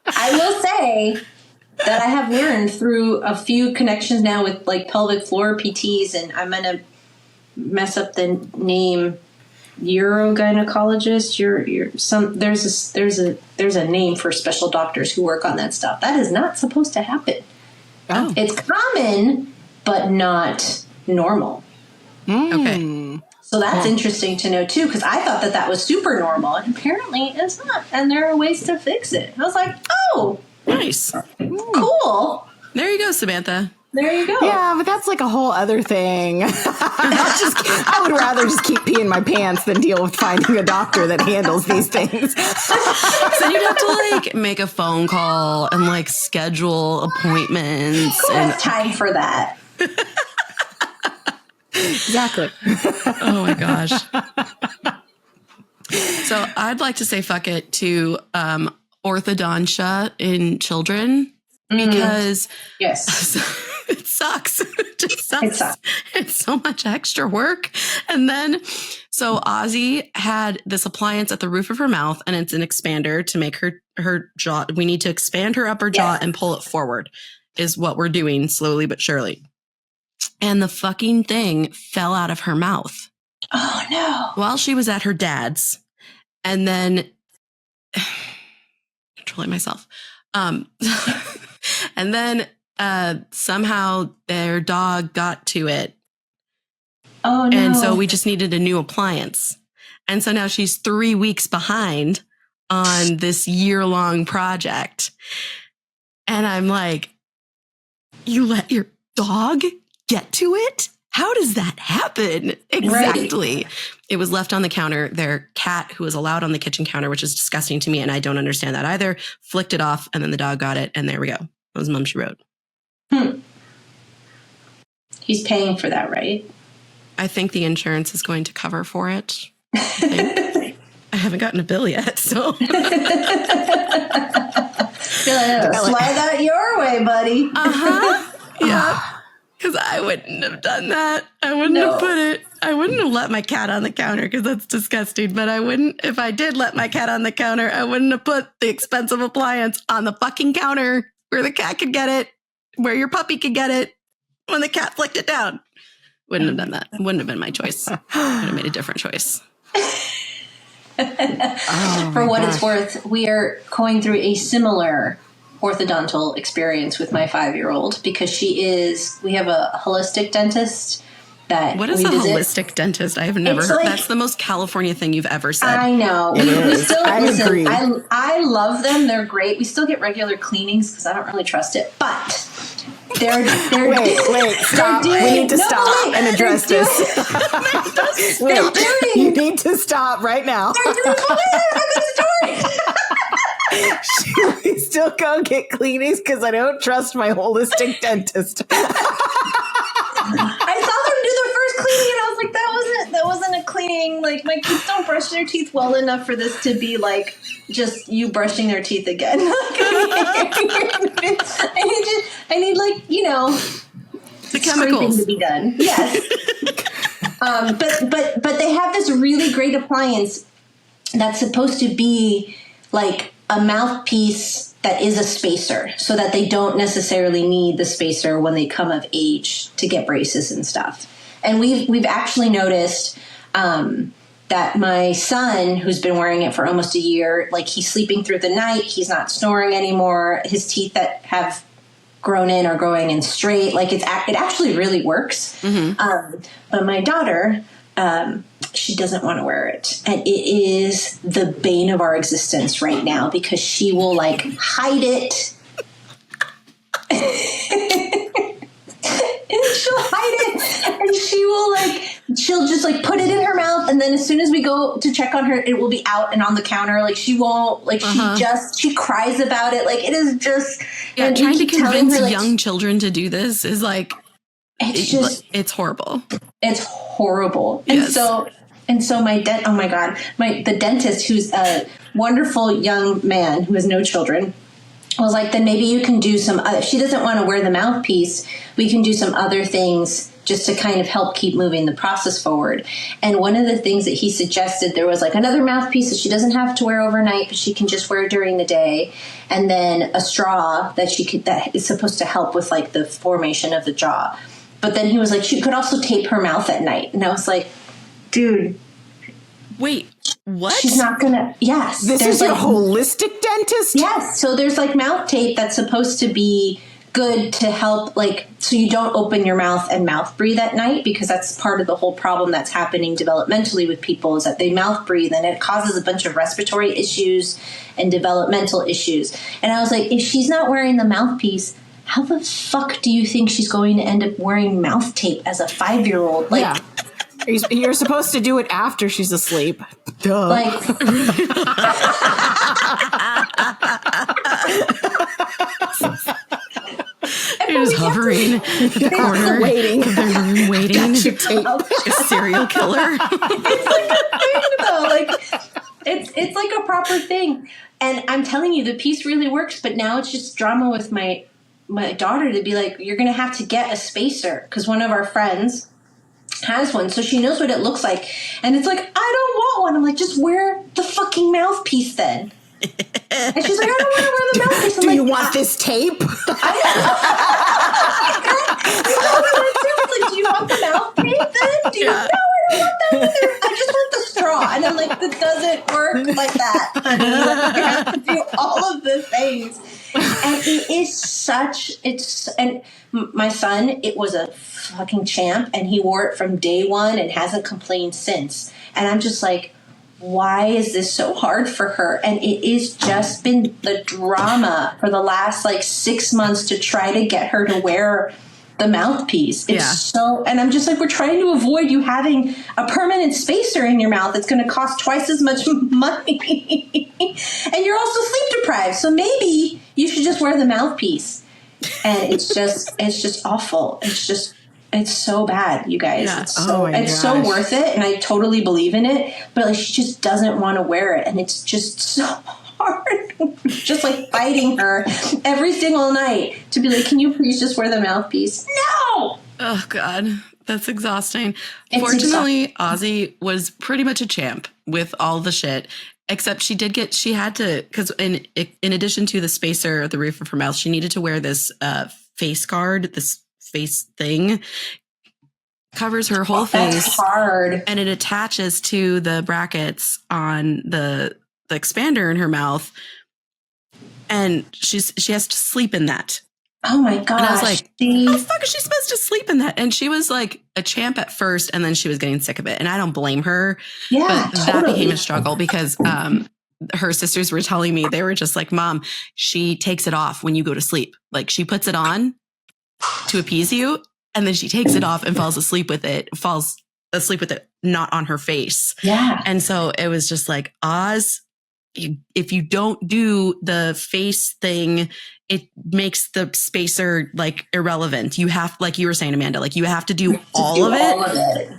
I will say that I have learned through a few connections now with like pelvic floor PTs, and I'm going to mess up the name, urogynecologist. There's a name for special doctors who work on that stuff. That is not supposed to happen. Oh. It's common, but not normal. Okay. So that's interesting to know too, because I thought that was super normal, and apparently it's not. And there are ways to fix it. I was like, oh, Nice. cool. There you go, Samantha. There you go. Yeah, but that's like a whole other thing. I would rather just keep peeing my pants than deal with finding a doctor that handles these things. So you'd have to like make a phone call and like schedule appointments. Who And has time for that? Exactly. oh my gosh. So I'd like to say fuck it to orthodontia in children because Yes. it sucks. It just sucks. It sucks. It's so much extra work. And then, so Ozzy had this appliance at the roof of her mouth, and it's an expander to make her jaw. We need to expand her upper jaw and pull it forward is what we're doing slowly but surely. And the fucking thing fell out of her mouth. Oh no. While she was at her dad's. And then controlling myself. And then somehow their dog got to it. Oh no. And so we just needed a new appliance. And so now she's 3 weeks behind on this year-long project. And I'm like, you let your dog get to it? How does that happen? Exactly. Right. It was left on the counter. Their cat, who was allowed on the kitchen counter, which is disgusting to me, and I don't understand that either, flicked it off, and then the dog got it, and there we go. That was Mom She Wrote. He's paying for that, right? I think the insurance is going to cover for it. I haven't gotten a bill yet, so. Slide that your way, buddy. Yeah. Because I wouldn't have done that. I wouldn't have I wouldn't have let my cat on the counter because that's disgusting. But if I did let my cat on the counter, I wouldn't have put the expensive appliance on the fucking counter where the cat could get it, where your puppy could get it when the cat flicked it down. Wouldn't have done that. Wouldn't have been my choice. Would have made a different choice. For what it's worth, we are going through a similar orthodontal experience with my 5-year-old because we have a holistic dentist that what is a holistic dentist? I have never heard. That's the most California thing you've ever said. I know. I agree. I love them. They're great. We still get regular cleanings because I don't really trust it, but they're wait, stop. We need to stop and address this. You need to stop right now. They're doing a good story. Should we still go get cleanings? Because I don't trust my holistic dentist. I saw them do their first cleaning and I was like, that wasn't a cleaning. Like, my kids don't brush their teeth well enough for this to be like just you brushing their teeth again. I need like, the chemicals to be done. Yes. But they have this really great appliance that's supposed to be like a mouthpiece that is a spacer so that they don't necessarily need the spacer when they come of age to get braces and stuff. And we've actually noticed that my son, who's been wearing it for almost a year, like he's sleeping through the night. He's not snoring anymore. His teeth that have grown in or growing in straight. Like it actually really works. But my daughter, she doesn't want to wear it. And it is the bane of our existence right now because she will like hide it. And she'll hide it, and she'll just like put it in her mouth, and then as soon as we go to check on her, it will be out and on the counter. Like she won't, like she cries about it. Like it is just trying to convince young children to do this is like it's horrible. It's horrible. Yes. And so the dentist, who's a wonderful young man who has no children, was like, then maybe you can do some other, she doesn't want to wear the mouthpiece. We can do some other things just to kind of help keep moving the process forward. And one of the things that he suggested, there was like another mouthpiece that she doesn't have to wear overnight, but she can just wear during the day. And then a straw that is supposed to help with like the formation of the jaw. But then he was like, she could also tape her mouth at night. And I was like, dude. Wait, what? She's not gonna. Yes, this is like, your holistic dentist. Yes, so there's like mouth tape that's supposed to be good to help, like, so you don't open your mouth and mouth breathe at night, because that's part of the whole problem that's happening developmentally with people is that they mouth breathe and it causes a bunch of respiratory issues and developmental issues. And I was like, if she's not wearing the mouthpiece, how the fuck do you think she's going to end up wearing mouth tape as a 5-year-old? Like. Yeah. You're supposed to do it after she's asleep. Duh. Like, You're just hovering in the corner, waiting, a serial killer. It's like a proper thing, and I'm telling you, the piece really works. But now it's just drama with my daughter to be like, you're going to have to get a spacer because one of our friends has one, so she knows what it looks like. And it's like, I don't want one. I'm like, just wear the fucking mouthpiece then. And she's like, I don't want to wear the mouthpiece. Do you want this tape? Do you want the mouthpiece then? Do you? No, I don't want that either. I just want the straw. And I'm like, this doesn't work like that. Like, you have to do all of the things. And it is and my son, it was a fucking champ, and he wore it from day one and hasn't complained since. And I'm just like, why is this so hard for her? And it is just been the drama for the last 6 months to try to get her to wear the mouthpiece. And I'm just like, we're trying to avoid you having a permanent spacer in your mouth that's going to cost twice as much money. And you're also sleep deprived. So maybe you should just wear the mouthpiece. And it's just awful. It's so bad, you guys. Yeah. It's so worth it. And I totally believe in it, but she just doesn't want to wear it. And it's just so hard. Just fighting her every single night to be like, can you please just wear the mouthpiece? No! Oh God, that's exhausting. Fortunately, Ozzy was pretty much a champ with all the shit. Except she had to, because in addition to the spacer at the roof of her mouth, she needed to wear this face guard, this face thing, covers her whole face. That's hard. And it attaches to the brackets on the expander in her mouth. And she has to sleep in that. Oh my gosh. And I was like, how the fuck is she supposed to sleep in that? And she was like a champ at first, and then she was getting sick of it. And I don't blame her. Yeah, but that became a struggle because her sisters were telling me, they were just like, Mom, she takes it off when you go to sleep. Like, she puts it on to appease you, and then she takes it off and falls asleep with it not on her face. Yeah. And so it was just like, Oz, if you don't do the face thing, it makes the spacer irrelevant. You have, like you were saying, Amanda, you have to do all of it,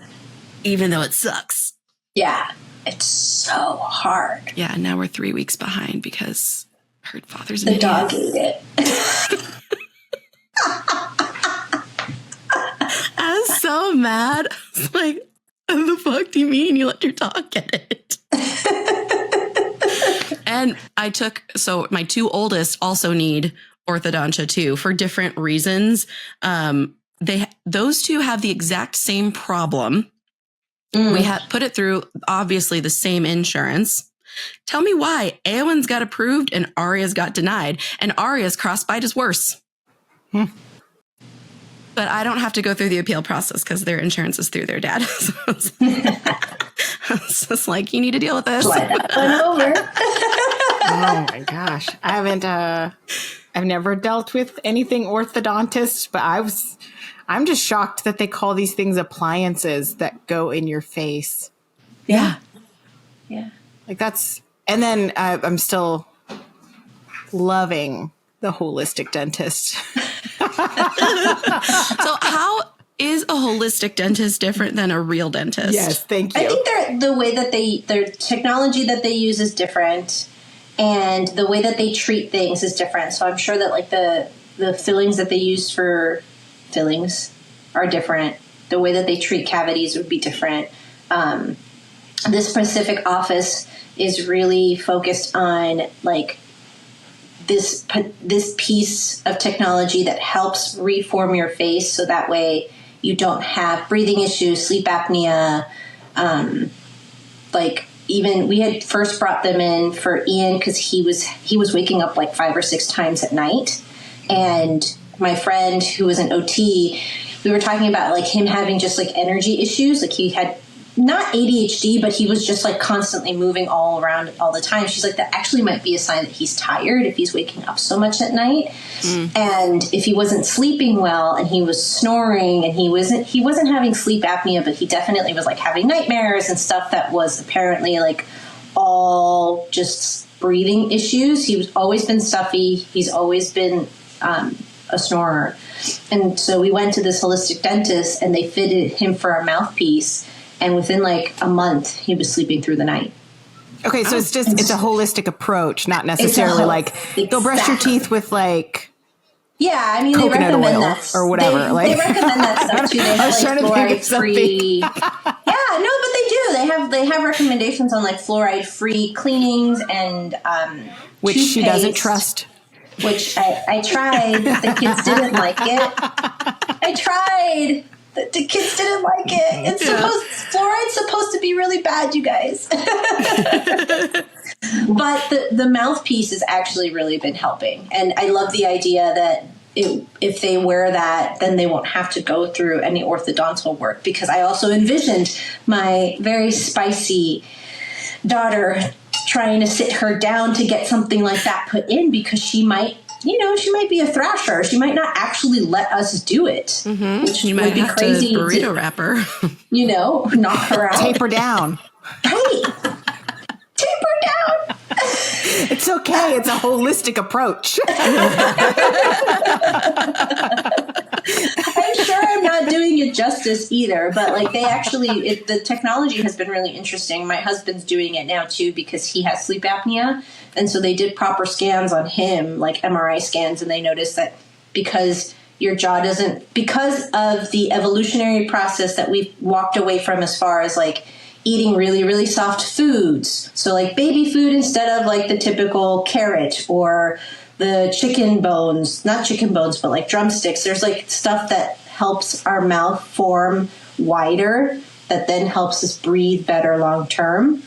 even though it sucks. Yeah. It's so hard. Yeah. Now we're 3 weeks behind because her father's an the idiot. dog ate it. I was so mad. I was like, what the fuck do you mean you let your dog get it? And so my 2 oldest also need orthodontia too for different reasons. Those 2 have the exact same problem. We have put it through obviously the same insurance. Tell me why Eowyn's got approved and Aria's got denied, and Aria's crossbite is worse. But I don't have to go through the appeal process because their insurance is through their dad. So it's just like, you need to deal with this. Slide that one over. Oh my gosh. I've never dealt with anything orthodontist, but I'm just shocked that they call these things appliances that go in your face. Yeah. Like and then I'm still loving the holistic dentist. So how is a holistic dentist different than a real dentist? Yes, thank you. I think the way that their technology that they use is different, and the way that they treat things is different. So I'm sure that like the fillings that they use for fillings are different. The way that they treat cavities would be different. This specific office is really focused on like this piece of technology that helps reform your face, so that way you don't have breathing issues, sleep apnea. Like even we had first brought them in for Ian because he was waking up like 5 or 6 times at night, and my friend who was an OT, we were talking about like him having just like energy issues. Like he had not ADHD, but he was just like constantly moving all around all the time. She's like, that actually might be a sign that he's tired if he's waking up so much at night. And if he wasn't sleeping well and he was snoring and he wasn't having sleep apnea, but he definitely was like having nightmares and stuff that was apparently like all just breathing issues. He's always been stuffy. He's always been a snorer. And so we went to this holistic dentist and they fitted him for a mouthpiece. And within like a month, he was sleeping through the night. Okay, so it's a holistic approach, not necessarily like they'll brush your teeth with like I mean coconut they recommend oil that or whatever. They recommend that stuff too. They have like fluoride-free. But they do. They have recommendations on like fluoride-free cleanings and which toothpaste, she doesn't trust. Which I tried. The kids didn't like it. I tried. The kids didn't like it. Fluoride's supposed to be really bad, you guys. But the mouthpiece has actually really been helping. And I love the idea that if they wear that, then they won't have to go through any orthodontal work. Because I also envisioned my very spicy daughter trying to sit her down to get something like that put in, because she might be a thrasher. She might not actually let us do it. Which you might have crazy to burrito wrap her. Knock her out. Tape her down. Right. Tape her down. It's okay. It's a holistic approach. I'm sure I'm not doing it justice either, but like the technology has been really interesting. My husband's doing it now too because he has sleep apnea. And so they did proper scans on him, like MRI scans, and they noticed that because your jaw because of the evolutionary process that we've walked away from as far as like eating really, really soft foods. So like baby food instead of like the typical carrot or the chicken bones, not chicken bones, but like drumsticks. There's like stuff that helps our mouth form wider that then helps us breathe better long term.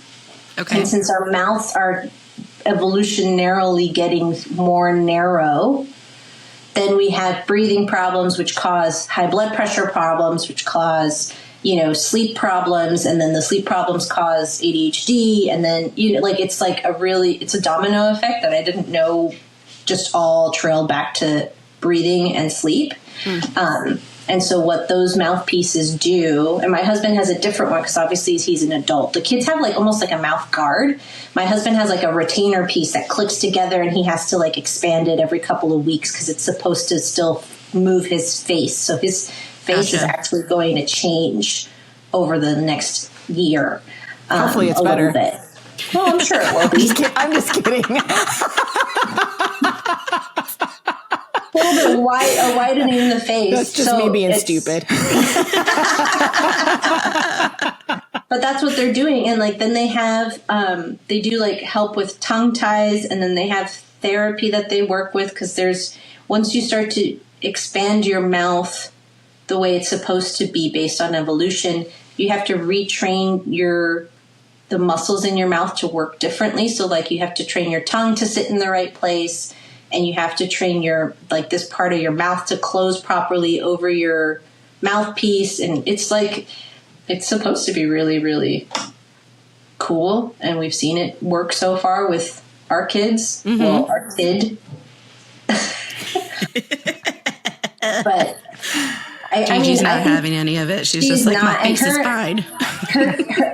Okay. And since our mouths are evolutionarily getting more narrow, then we have breathing problems, which cause high blood pressure problems, which cause, sleep problems. And then the sleep problems cause ADHD. And then, it's like it's a domino effect that I didn't know just all trailed back to breathing and sleep. And so what those mouthpieces do, and my husband has a different one because obviously he's an adult. The kids have like almost like a mouth guard. My husband has like a retainer piece that clicks together and he has to like expand it every couple of weeks because it's supposed to still move his face. So his face is actually going to change over the next year. Hopefully it's better. Bit. Well, I'm sure it will be. I'm just kidding. A little bit widening in the face. That's just me being stupid. But that's what they're doing. And like, then they have, they do like help with tongue ties, and then they have therapy that they work with. Cause once you start to expand your mouth the way it's supposed to be based on evolution, you have to retrain the muscles in your mouth to work differently. So like you have to train your tongue to sit in the right place. and you have to train your, like, this part of your mouth to close properly over your mouthpiece. And it's like, it's supposed to be really, really cool. And we've seen it work so far with our kids. Mm-hmm. Well, our kid. But Gigi's not having any of it. She's just like, my face is fine.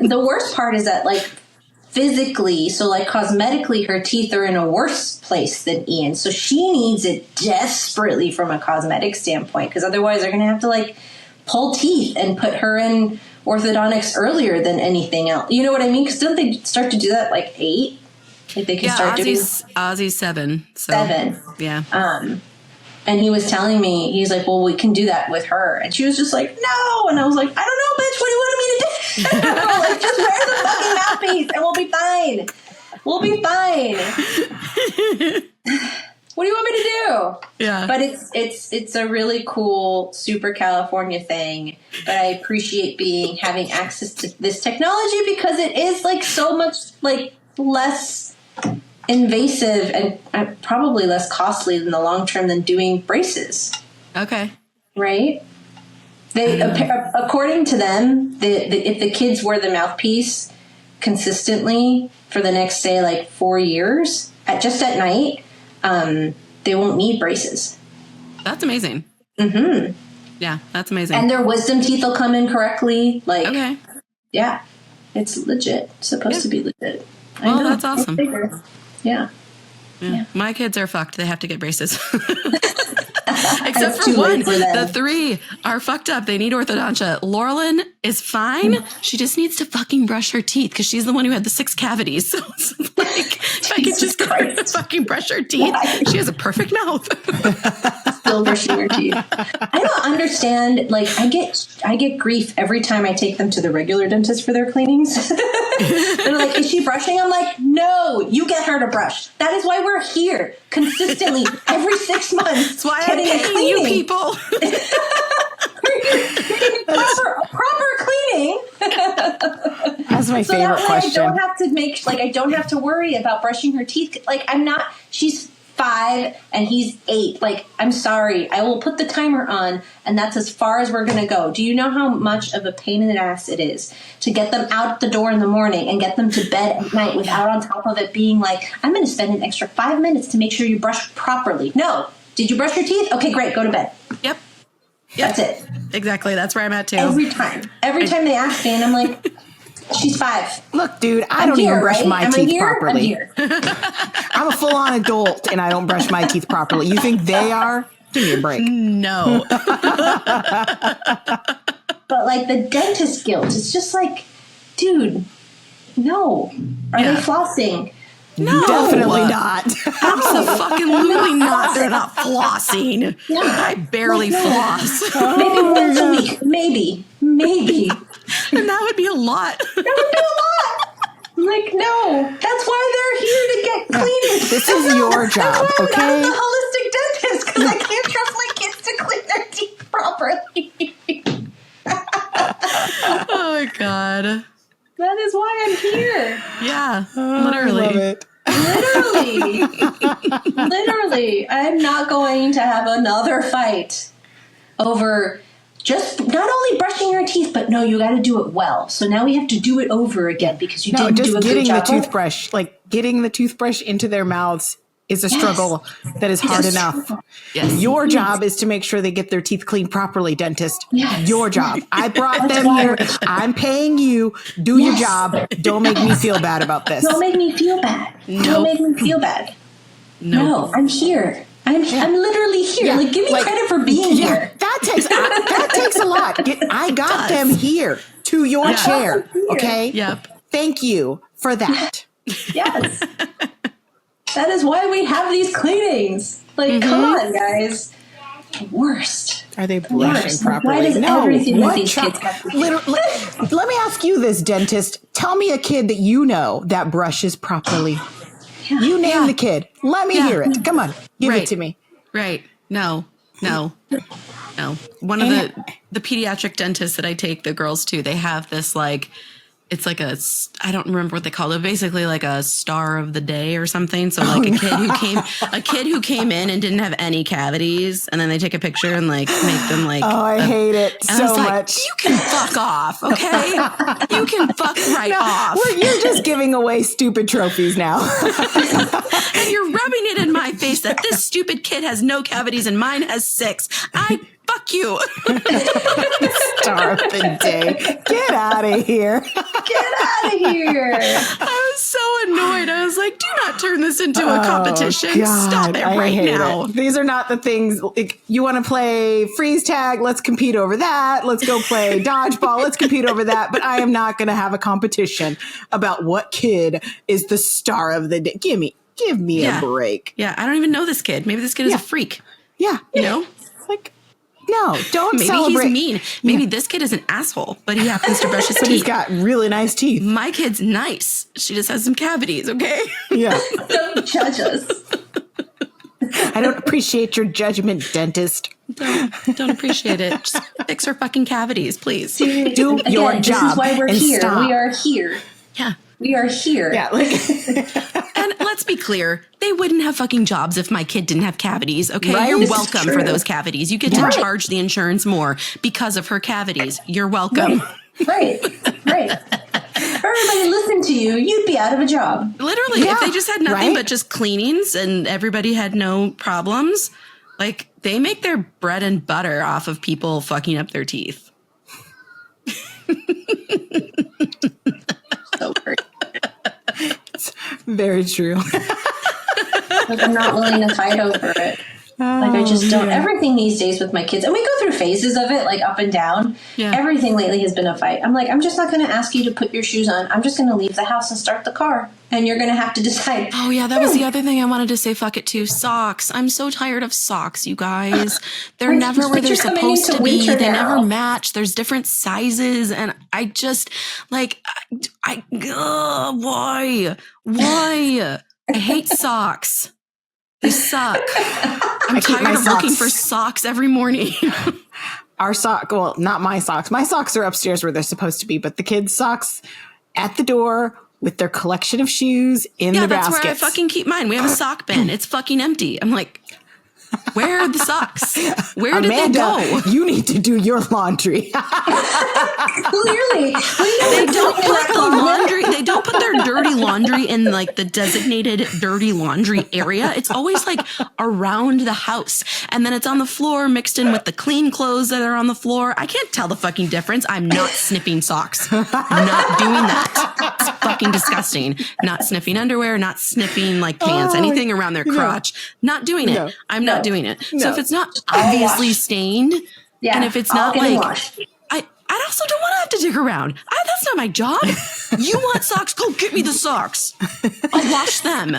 The worst part is that, like, physically, so like cosmetically, her teeth are in a worse place than Ian. So she needs it desperately from a cosmetic standpoint, because otherwise they're going to have to like pull teeth and put her in orthodontics earlier than anything else. You know what I mean? Because don't they start to do that like 8? Like they can start doing Ozzy's 7. So, 7. Yeah. And he was telling me, he's like, well, we can do that with her. And she was just like, no. And I was like, I don't know, bitch. What do you want me to do? Like, just wear the fucking mouthpiece and we'll be fine. We'll be fine. What do you want me to do? Yeah. But it's a really cool, super California thing. But I appreciate having access to this technology, because it is like so much like less invasive and probably less costly in the long term than doing braces. Okay. Right? They according to them, if the kids wear the mouthpiece consistently for the next, say, like 4 years, just at night, they won't need braces. That's amazing. Mm-hmm. Yeah, that's amazing. And their wisdom teeth will come in correctly. Like, okay. Yeah, it's legit. It's supposed to be legit. Well, that's awesome. Yeah. My kids are fucked. They have to get braces. Except for one. The 3 are fucked up. They need orthodontia. Laurelyn is fine. She just needs to fucking brush her teeth, because she's the one who had the 6 cavities. So it's like, if I could just get her to fucking brush her teeth, she has a perfect mouth. Still brushing her teeth. I don't understand. Like, I get grief every time I take them to the regular dentist for their cleanings. They're like, is she brushing? I'm like, no, you get her to brush. That is why we're here consistently every 6 months. That's why I'm paying you people. proper cleaning. That's my favorite question. I don't have to worry about brushing her teeth. Like, she's 5 and he's 8. Like, I'm sorry, I will put the timer on, and that's as far as we're going to go. Do you know how much of a pain in the ass it is to get them out the door in the morning and get them to bed at night without on top of it being like, I'm going to spend an extra 5 minutes to make sure you brush properly? No. Did you brush your teeth? Okay, great. Go to bed. Yep. That's it. Exactly. That's where I'm at too. Every time they ask me, and I'm like, she's 5. Look, dude, I don't even brush my teeth properly. I'm here. I'm a full-on adult, and I don't brush my teeth properly. You think they are? Give me a break. No. But like the dentist guilt, it's just like, dude, no. Are they flossing? No, definitely not. Absolutely not. They're not flossing. Yeah. I barely floss. Maybe once a week. Maybe. And that would be a lot. I'm like, no. That's why they're here to get cleaning. This is your job, okay? I'm a holistic dentist, because I can't trust my kids to clean their teeth properly. Oh my God. That is why I'm here. Yeah, literally. I love it. Literally. I'm not going to have another fight over just not only brushing your teeth, but no, you got to do it well. So now we have to do it over again because you didn't do a good job. Getting the toothbrush, like getting the toothbrush into their mouths is a struggle that is hard enough. Yes. Your job is to make sure they get their teeth cleaned properly, dentist. Yes. Your job. I brought them here. I'm paying you. Do your job. Don't make me feel bad about this. Don't make me feel bad. Nope. Don't make me feel bad. Nope. No, I'm here. I'm literally here. Yeah. Like, give me credit for being here. That takes a lot. I got them here to your chair. Okay. Yep. Thank you for that. Yes. That is why we have these cleanings. Like, come on, guys. Worst. Are they brushing properly? Why does everything with these kids have to be? Let me ask you this, dentist. Tell me a kid that you know that brushes properly. Yeah. You name the kid. Let me hear it. Come on. Give it to me. Right. No. One of the pediatric dentists that I take the girls to, they have this like it's like I don't remember what they called it. Basically like a star of the day or something. So like a kid who came in and didn't have any cavities, and then they take a picture and like make them like. Oh, I hate it so much. You can fuck off, okay? You can fuck right off. Well, you're just giving away stupid trophies now. And you're rubbing it in my face that this stupid kid has no cavities and mine has 6. Fuck you. Star of the day. Get out of here. Get out of here. I was so annoyed. I was like, do not turn this into a competition. God, Stop it right now. It. These are not the things. Like, you want to play freeze tag? Let's compete over that. Let's go play dodgeball. Let's compete over that. But I am not going to have a competition about what kid is the star of the day. Give me a break. Yeah, I don't even know this kid. Maybe this kid is a freak. Yeah. You know? Like, no, don't Maybe celebrate. He's mean. Maybe this kid is an asshole, but he happens to brush his teeth. He's got really nice teeth. My kid's nice. She just has some cavities, okay? Yeah. Don't judge us. I don't appreciate your judgment, dentist. Don't appreciate it. Just fix her fucking cavities, please. Do your job. This is why we're here. Stop. We are here. Yeah. We are here. Yeah, like And let's be clear, they wouldn't have fucking jobs if my kid didn't have cavities, okay? Right? You're This is welcome true. for those cavities. You get to charge the insurance more because of her cavities. You're welcome. Right. If everybody listened to you, you'd be out of a job. Literally, if they just had nothing right? but just cleanings and everybody had no problems, like they make their bread and butter off of people fucking up their teeth. So great. very true. Like, I'm not willing to fight over it. Like, I just don't. Everything these days with my kids, and we go through phases of it, like up and down. Yeah. Everything lately has been a fight. I'm like, I'm just not going to ask you to put your shoes on. I'm just going to leave the house and start the car. And you're going to have to decide. Oh, yeah, that was the other thing I wanted to say fuck it to. Socks. I'm so tired of socks, you guys. They're never where they're you're coming supposed into to be. winter They now. never match. There's different sizes. And I just, like, why? Why? I hate socks. They suck. I'm keep my tired of looking socks. for socks every morning. Our sock, well, not my socks. My socks are upstairs where they're supposed to be, but the kids' socks at the door with their collection of shoes in the that's baskets. where I fucking keep mine. We have a sock bin. It's fucking empty. I'm like, where are the socks? Where did Amanda, they go? you need to do your laundry. Clearly. They don't put the laundry. They don't put their dirty laundry in like the designated dirty laundry area. It's always like around the house, and then it's on the floor mixed in with the clean clothes that are on the floor. I can't tell the fucking difference. I'm not sniffing socks. Not doing that. It's fucking disgusting. Not sniffing underwear. Not sniffing like pants. Anything around their crotch. Not doing it. No. I'm not doing it. So if it's not I'll obviously wash. stained, and if it's not getting like. washed. I also don't want to have to dig around. That's not my job. You want socks? Go get me the socks. I'll wash them.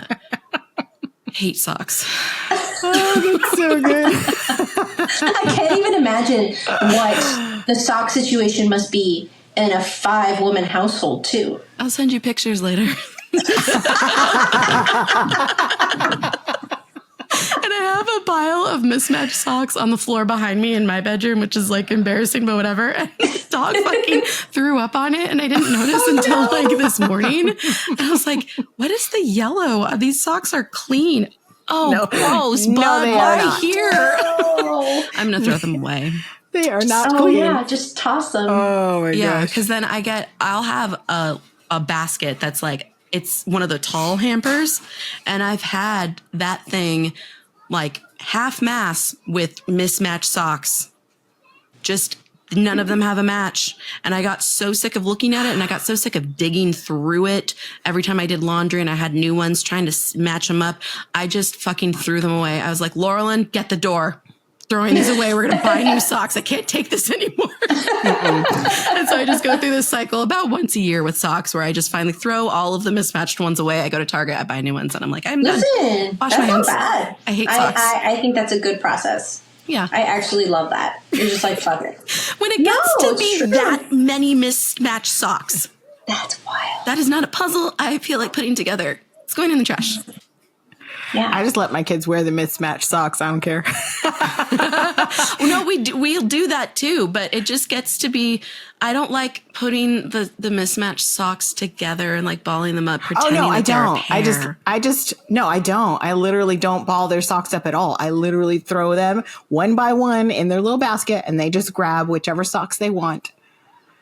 Hate socks. Oh, that's so good. I can't even imagine what the sock situation must be in a 5-woman household, too. I'll send you pictures later. And I have a pile of mismatched socks on the floor behind me in my bedroom, which is like embarrassing, but whatever. And the dog fucking threw up on it. And I didn't notice until like this morning. And I was like, what is the yellow? These socks are clean. Oh, No. gross, No, bud. they are Why not. here? Oh, I'm going to throw them away. They are not clean. yeah, just toss them. Oh my Yeah, gosh. because then I'll have a basket that's like, it's one of the tall hampers, and I've had that thing like half mass with mismatched socks. Just none of them have a match. And I got so sick of looking at it, and I got so sick of digging through it every time I did laundry and I had new ones trying to match them up. I just fucking threw them away. I was like, Laurelyn, get the door. Throwing these away. We're going to buy new socks. I can't take this anymore. And so I just go through this cycle about once a year with socks where I just finally throw all of the mismatched ones away. I go to Target, I buy new ones, and I'm like, I'm done. Listen, Wash that's my not hands. bad. I hate socks. I think that's a good process. Yeah. I actually love that. You're just like, fuck it. When it gets No, to it's be true. that many mismatched socks, That's wild. that is not a puzzle I feel like putting together. It's going in the trash. Yeah. I just let my kids wear the mismatched socks. I don't care. No, we'll do that too, but it just gets to be, I don't like putting the mismatched socks together and like balling them up, pretending I that they're a don't. pair. I don't. I literally don't ball their socks up at all. I literally throw them one by one in their little basket and they just grab whichever socks they want.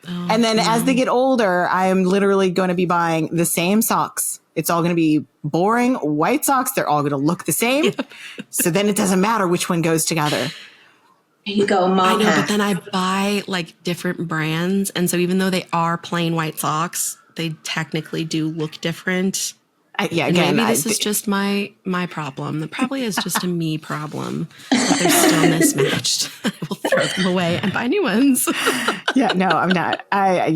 Oh, And then as they get older, I am literally going to be buying the same socks. It's all going to be boring white socks. They're all going to look the same. Yep. So then it doesn't matter which one goes together. There you go, mom. I know, but then I buy like different brands. And so even though they are plain white socks, they technically do look different. Maybe this is just my problem. That probably is just a me problem. But they're still mismatched. I will throw them away and buy new ones. Yeah, no, I'm not. I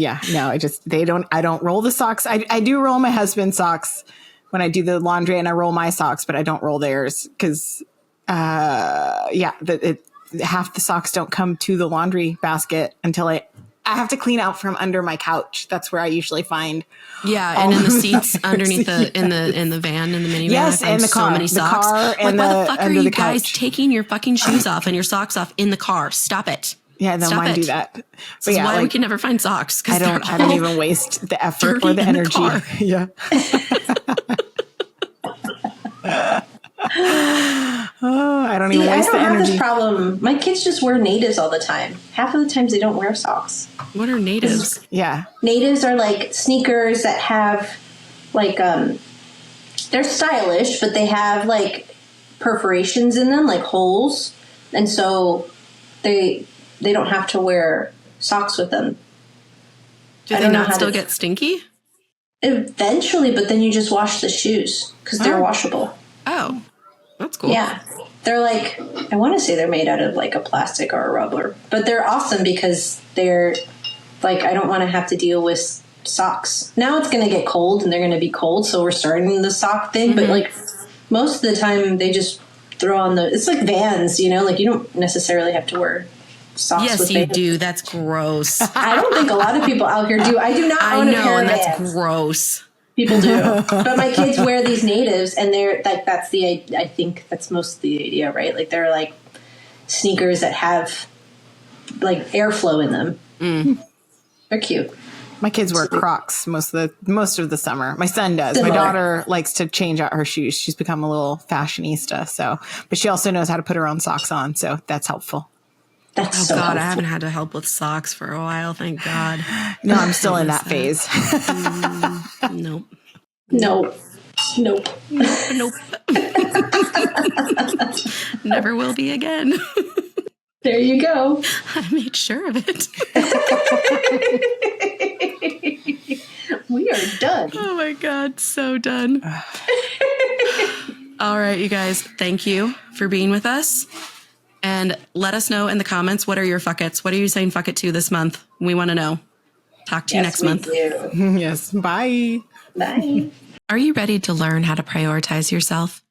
don't roll the socks. I do roll my husband's socks when I do the laundry and I roll my socks, but I don't roll theirs because, half the socks don't come to the laundry basket until I have to clean out from under my couch. That's where I usually find. Yeah, and in the seats underneath in the van, in the minivan, yes, I find and the car, so many socks. Why the fuck are you guys couch? taking your fucking shoes off and your socks off in the car? Stop it. Yeah, no, mine do that. But this is why we can never find socks. I don't even waste the effort or the energy. Yeah. I don't even waste the energy. I don't have this problem. My kids just wear natives all the time. Half of the times they don't wear socks. What are natives? Yeah. Natives are like sneakers that have like, they're stylish, but they have like perforations in them, like holes. And so they don't have to wear socks with them. Do they not still get stinky? Eventually, but then you just wash the shoes because they're washable. Oh, that's cool. Yeah. They're like, I want to say they're made out of like a plastic or a rubber, but they're awesome because they're like, I don't want to have to deal with socks. Now it's going to get cold and they're going to be cold. So we're starting the sock thing, but like most of the time they just throw on it's like Vans, you know, like you don't necessarily have to wear socks. Yes, you do. That's gross. I don't think a lot of people out here do. I do not own a pair of Vans. That's gross. People do. But my kids wear these natives and they're like, I think that's most of the idea, right? Like they're like sneakers that have like airflow in them. They're cute. My kids wear Crocs most of the summer. My son does. Similar. My daughter likes to change out her shoes. She's become a little fashionista. But she also knows how to put her own socks on. So that's helpful. That's so God, helpful. I haven't had to help with socks for a while. Thank God. No, I'm still in that phase. Nope. Never will be again. There you go. I made sure of it. We are done. Oh my God, so done. All right, you guys, thank you for being with us. And let us know in the comments, what are your fuck it's? What are you saying fuck it to this month? We want to know. Talk to you next month. Yes. Bye. Bye. Are you ready to learn how to prioritize yourself?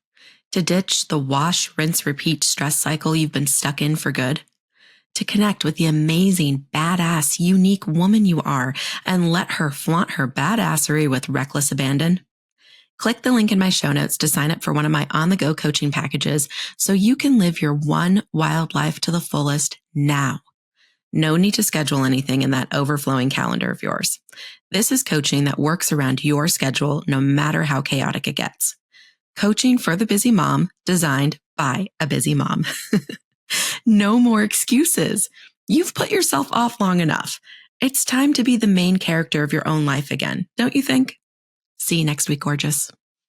To ditch the wash, rinse, repeat stress cycle you've been stuck in for good? To connect with the amazing, badass, unique woman you are and let her flaunt her badassery with reckless abandon? Click the link in my show notes to sign up for one of my on-the-go coaching packages so you can live your one wild life to the fullest now. No need to schedule anything in that overflowing calendar of yours. This is coaching that works around your schedule no matter how chaotic it gets. Coaching for the busy mom, designed by a busy mom. No more excuses. You've put yourself off long enough. It's time to be the main character of your own life again, don't you think? See you next week, gorgeous.